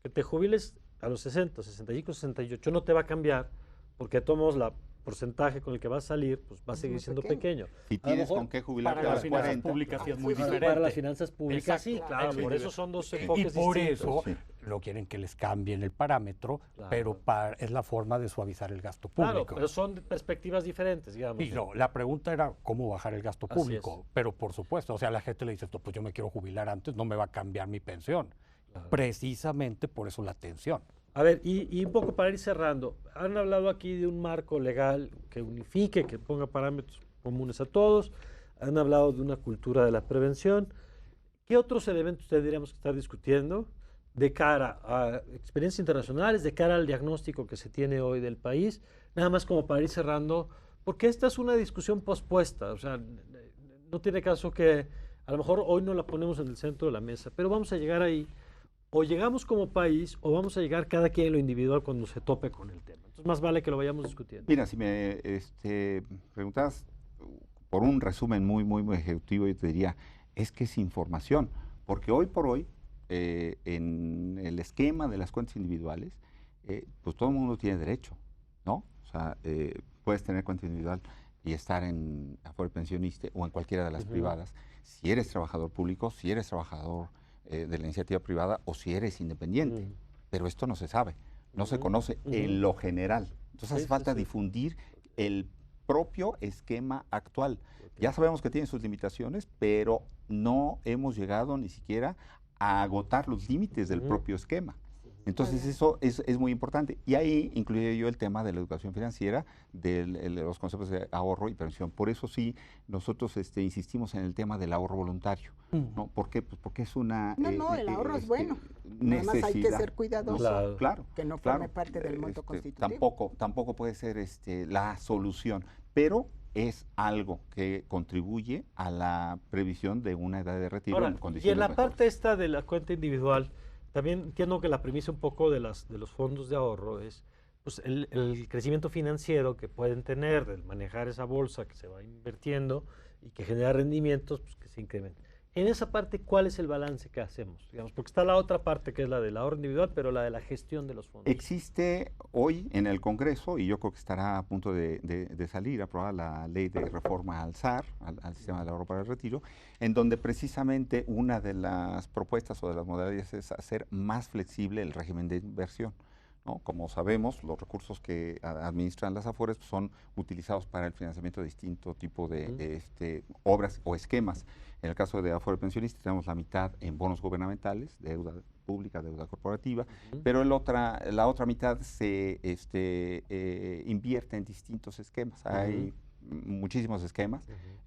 Speaker 1: que te jubiles a los 60, 65, 68 no te va a cambiar, porque tomamos la porcentaje con el que vas a salir, pues va a seguir siendo pequeño.
Speaker 4: Si tienes con qué jubilarte
Speaker 3: para
Speaker 4: a
Speaker 3: las
Speaker 4: los
Speaker 3: finanzas
Speaker 4: 40.
Speaker 3: públicas sí es
Speaker 2: Ah,
Speaker 3: muy
Speaker 2: sí,
Speaker 3: diferente.
Speaker 1: Para las finanzas públicas,
Speaker 3: Exacto.
Speaker 1: sí, claro, por eso son dos enfoques
Speaker 3: Y por
Speaker 1: distintos.
Speaker 3: eso lo quieren que les cambien el parámetro,
Speaker 1: Claro.
Speaker 3: pero es la forma de suavizar el gasto
Speaker 1: Claro,
Speaker 3: público.
Speaker 1: pero son perspectivas diferentes, digamos.
Speaker 3: Y no, la pregunta era cómo bajar el gasto
Speaker 1: Así
Speaker 3: público,
Speaker 1: es.
Speaker 3: pero por supuesto, o sea, la gente le dice, pues yo me quiero jubilar antes, no me va a cambiar mi pensión.
Speaker 1: Claro.
Speaker 3: Precisamente por eso la tensión.
Speaker 1: A ver, y un poco para ir cerrando, han hablado aquí de un marco legal que unifique, que ponga parámetros comunes a todos, han hablado de una cultura de la prevención. ¿Qué otros elementos tendríamos que estar discutiendo de cara a experiencias internacionales, de cara al diagnóstico que se tiene hoy del país? Nada más como para ir cerrando, porque esta es una discusión pospuesta, o sea, no tiene caso que a lo mejor hoy no la ponemos en el centro de la mesa, pero vamos a llegar ahí. O llegamos como país o vamos a llegar cada quien en lo individual cuando se tope con el tema. Entonces más vale que lo vayamos discutiendo.
Speaker 4: Mira, si me preguntas por un resumen muy ejecutivo, yo te diría, es que es información, porque hoy por hoy, en el esquema de las cuentas individuales, pues todo el mundo tiene derecho, ¿no? O sea, puedes tener cuenta individual y estar en Afore Pensionista o en cualquiera de las privadas, si eres trabajador público, si eres trabajador de la iniciativa privada o si eres independiente. Pero esto no se sabe, no se conoce en lo general. Entonces hace falta difundir el propio esquema actual. Ya sabemos que tiene sus limitaciones, pero no hemos llegado ni siquiera a agotar los límites del propio esquema. Entonces eso es muy importante. Y ahí incluye yo el tema de la educación financiera, de los conceptos de ahorro y prevención. Por eso sí, nosotros insistimos en el tema del ahorro voluntario. ¿No? ¿Por qué? Pues porque es una
Speaker 2: No, el ahorro es bueno. Nada más hay que ser cuidadoso.
Speaker 4: Claro,
Speaker 2: que no forme parte del monto constitutivo.
Speaker 4: Tampoco puede ser la solución, pero es algo que contribuye a la previsión de una edad de retiro
Speaker 1: Ahora,
Speaker 4: en condiciones
Speaker 1: y en la
Speaker 4: mejores.
Speaker 1: parte esta de la cuenta individual, también entiendo que la premisa un poco de los fondos de ahorro es pues, el crecimiento financiero que pueden tener del manejar esa bolsa que se va invirtiendo y que genera rendimientos pues, que se incrementen. En esa parte, ¿cuál es el balance que hacemos? Digamos, porque está la otra parte que es la del ahorro individual, pero la de la gestión de los fondos.
Speaker 4: Existe hoy en el Congreso, y yo creo que estará a punto de salir, aprobada la ley de reforma al SAR, al sistema del ahorro para el retiro, en donde precisamente una de las propuestas o de las modalidades es hacer más flexible el régimen de inversión, ¿no? Como sabemos, los recursos que administran las Afores son utilizados para el financiamiento de distinto tipo de obras o esquemas. En el caso de Afore Pensionista tenemos la mitad en bonos gubernamentales, deuda pública, deuda corporativa, pero la otra mitad se invierte en distintos esquemas. Hay muchísimos esquemas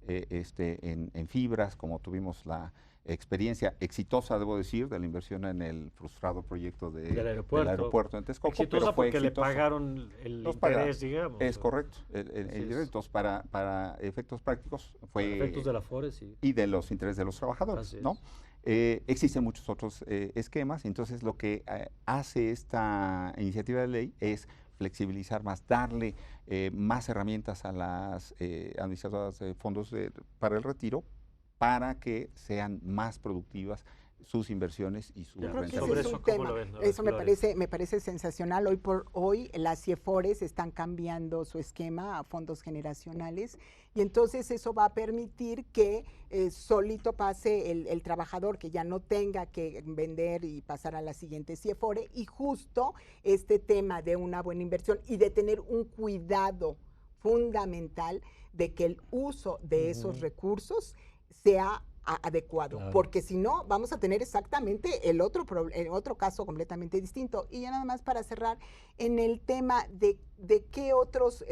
Speaker 4: en fibras, como tuvimos la experiencia exitosa, debo decir, de la inversión en el frustrado proyecto del aeropuerto en Texcoco.
Speaker 1: Exitosa porque le pagaron el interés, digamos.
Speaker 4: Es correcto. Entonces, para efectos prácticos fue...
Speaker 1: Para efectos de la Afore, sí.
Speaker 4: Y de los intereses de los trabajadores, ¿no? Existen muchos otros esquemas, entonces lo que hace esta iniciativa de ley es flexibilizar más, darle más herramientas a las administradoras de fondos para el retiro para que sean más productivas sus inversiones y sus
Speaker 2: rentabilidad. Eso me parece sensacional. Hoy por hoy las CIEFORES están cambiando su esquema a fondos generacionales y entonces eso va a permitir que solito pase el trabajador, que ya no tenga que vender y pasar a la siguiente CIEFORE, y justo este tema de una buena inversión y de tener un cuidado fundamental de que el uso de esos recursos sea adecuado, porque si no vamos a tener exactamente el otro caso completamente distinto. Y ya nada más para cerrar, en el tema de qué otros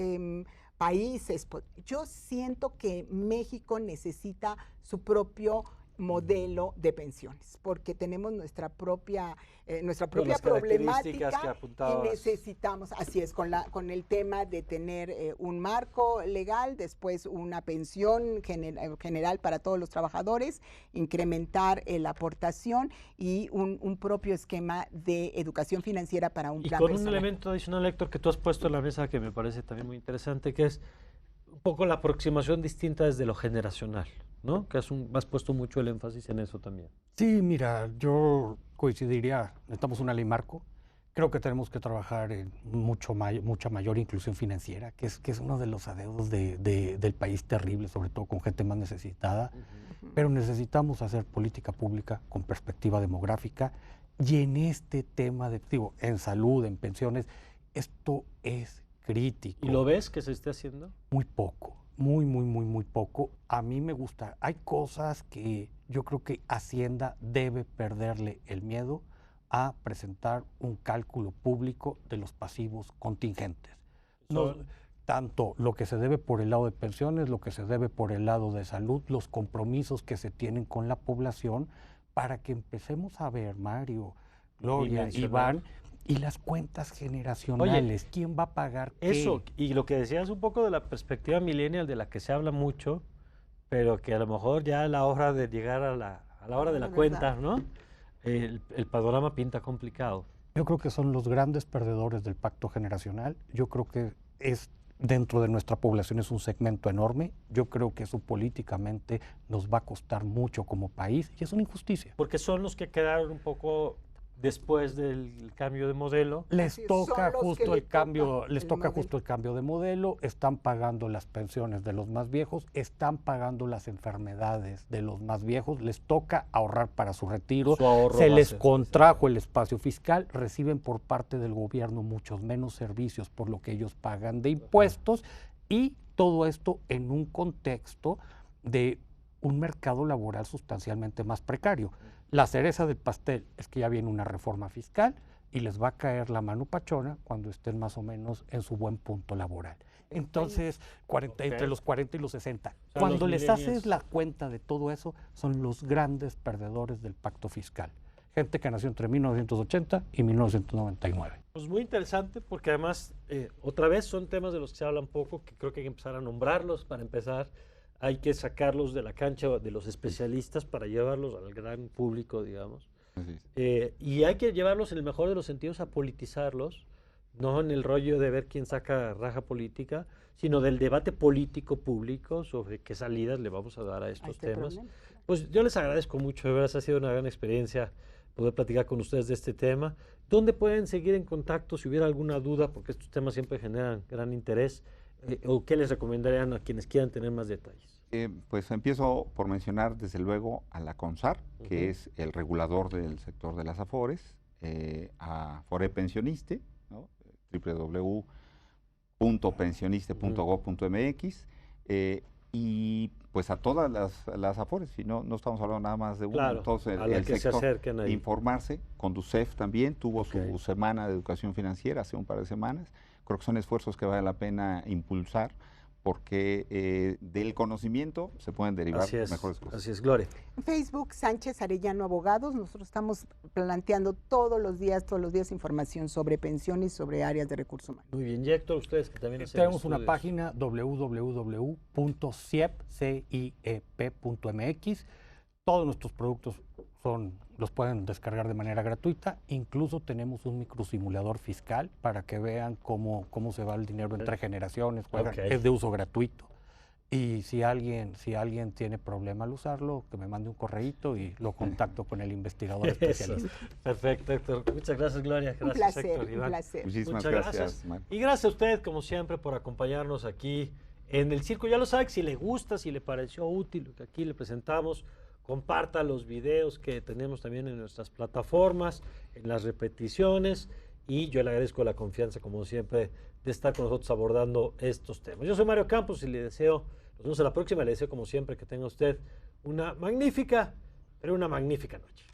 Speaker 2: países, yo siento que México necesita su propio modelo de pensiones, porque tenemos nuestra propia
Speaker 1: las
Speaker 2: problemática
Speaker 1: características que
Speaker 2: y
Speaker 1: apuntabas.
Speaker 2: necesitamos, así es, con el tema de tener un marco legal, después una pensión general para todos los trabajadores, incrementar la aportación y un propio esquema de educación financiera para un
Speaker 1: Y
Speaker 2: plan
Speaker 1: con un
Speaker 2: personal.
Speaker 1: elemento adicional, Héctor, que tú has puesto en la mesa que me parece también muy interesante, que es un poco la aproximación distinta desde lo generacional, ¿no? Que has puesto mucho el énfasis en eso también.
Speaker 3: Sí, mira, yo coincidiría, necesitamos una ley marco. Creo que tenemos que trabajar en mucha mayor inclusión financiera, que es uno de los adeudos del país terrible, sobre todo con gente más necesitada. Pero necesitamos hacer política pública con perspectiva demográfica y en este tema en salud, en pensiones, esto es crítico.
Speaker 1: ¿Y lo ves que se esté haciendo?
Speaker 3: Muy poco, muy poco. A mí me gusta. Hay cosas que yo creo que Hacienda debe perderle el miedo a presentar un cálculo público de los pasivos contingentes. No, tanto lo que se debe por el lado de pensiones, lo que se debe por el lado de salud, los compromisos que se tienen con la población, para que empecemos a ver, Mario, Gloria, Iván, y las cuentas generacionales. Oye, ¿quién va a pagar qué?
Speaker 1: Eso, y lo que decías un poco de la perspectiva millennial, de la que se habla mucho, pero que a lo mejor ya a la hora de llegar a la hora de la cuenta, ¿no? El panorama pinta complicado.
Speaker 3: Yo creo que son los grandes perdedores del pacto generacional. Yo creo que dentro de nuestra población es un segmento enorme. Yo creo que eso políticamente nos va a costar mucho como país y es una injusticia.
Speaker 1: Porque son los que quedaron un poco después del cambio de modelo.
Speaker 3: Les toca justo el cambio, justo el cambio de modelo, están pagando las pensiones de los más viejos, están pagando las enfermedades de los más viejos, les toca ahorrar para su retiro, se les contrajo el espacio fiscal, reciben por parte del gobierno muchos menos servicios por lo que ellos pagan de impuestos y todo esto en un contexto de un mercado laboral sustancialmente más precario. La cereza del pastel es que ya viene una reforma fiscal y les va a caer la mano pachona cuando estén más o menos en su buen punto laboral. Entonces, entre los 40 y los 60. Cuando les haces la cuenta de todo eso, son los grandes perdedores del pacto fiscal. Gente que nació entre 1980 y 1999.
Speaker 1: Pues muy interesante porque además, otra vez son temas de los que se hablan poco, que creo que hay que empezar a nombrarlos para empezar. Hay que sacarlos de la cancha de los especialistas para llevarlos al gran público, digamos. Y hay que llevarlos en el mejor de los sentidos a politizarlos, no en el rollo de ver quién saca raja política, sino del debate político público sobre qué salidas le vamos a dar a estos temas. Pues yo les agradezco mucho, de verdad ha sido una gran experiencia poder platicar con ustedes de este tema. ¿Dónde pueden seguir en contacto si hubiera alguna duda? Porque estos temas siempre generan gran interés. ¿O qué les recomendarían a quienes quieran tener más detalles?
Speaker 4: Pues empiezo por mencionar desde luego a la CONSAR, que es el regulador del sector de las AFORES, a Forepensioniste, ¿no? www.pensioniste.gov.mx, y pues a todas las AFORES, si no estamos hablando nada más de uno,
Speaker 1: claro,
Speaker 4: entonces
Speaker 1: a el sector,
Speaker 4: informarse. Conducef también tuvo su semana de educación financiera hace un par de semanas. Creo que son esfuerzos que vale la pena impulsar porque del conocimiento se pueden derivar mejores cosas.
Speaker 1: Así es, Gloria.
Speaker 2: Facebook, Sánchez Arellano Abogados. Nosotros estamos planteando todos los días información sobre pensiones y sobre áreas de recursos humanos.
Speaker 1: Muy bien, y Héctor, ustedes que también hacen
Speaker 3: tenemos una página www.ciep.mx. Todos nuestros productos los pueden descargar de manera gratuita. Incluso tenemos un microsimulador fiscal para que vean cómo se va el dinero entre generaciones. Es de uso gratuito. Y si alguien tiene problema al usarlo, que me mande un correíto y lo contacto con el investigador especialista.
Speaker 1: Perfecto, Héctor. Muchas gracias, Gloria. Gracias,
Speaker 2: un placer,
Speaker 1: Héctor, Iván.
Speaker 2: Un placer.
Speaker 4: Muchísimas gracias.
Speaker 1: Y gracias a usted, como siempre, por acompañarnos aquí en el circo. Ya lo sabe, si le gusta, si le pareció útil lo que aquí le presentamos, comparta los videos que tenemos también en nuestras plataformas, en las repeticiones, y yo le agradezco la confianza, como siempre, de estar con nosotros abordando estos temas. Yo soy Mario Campos y nos vemos en la próxima. Le deseo, como siempre, que tenga usted una magnífica noche.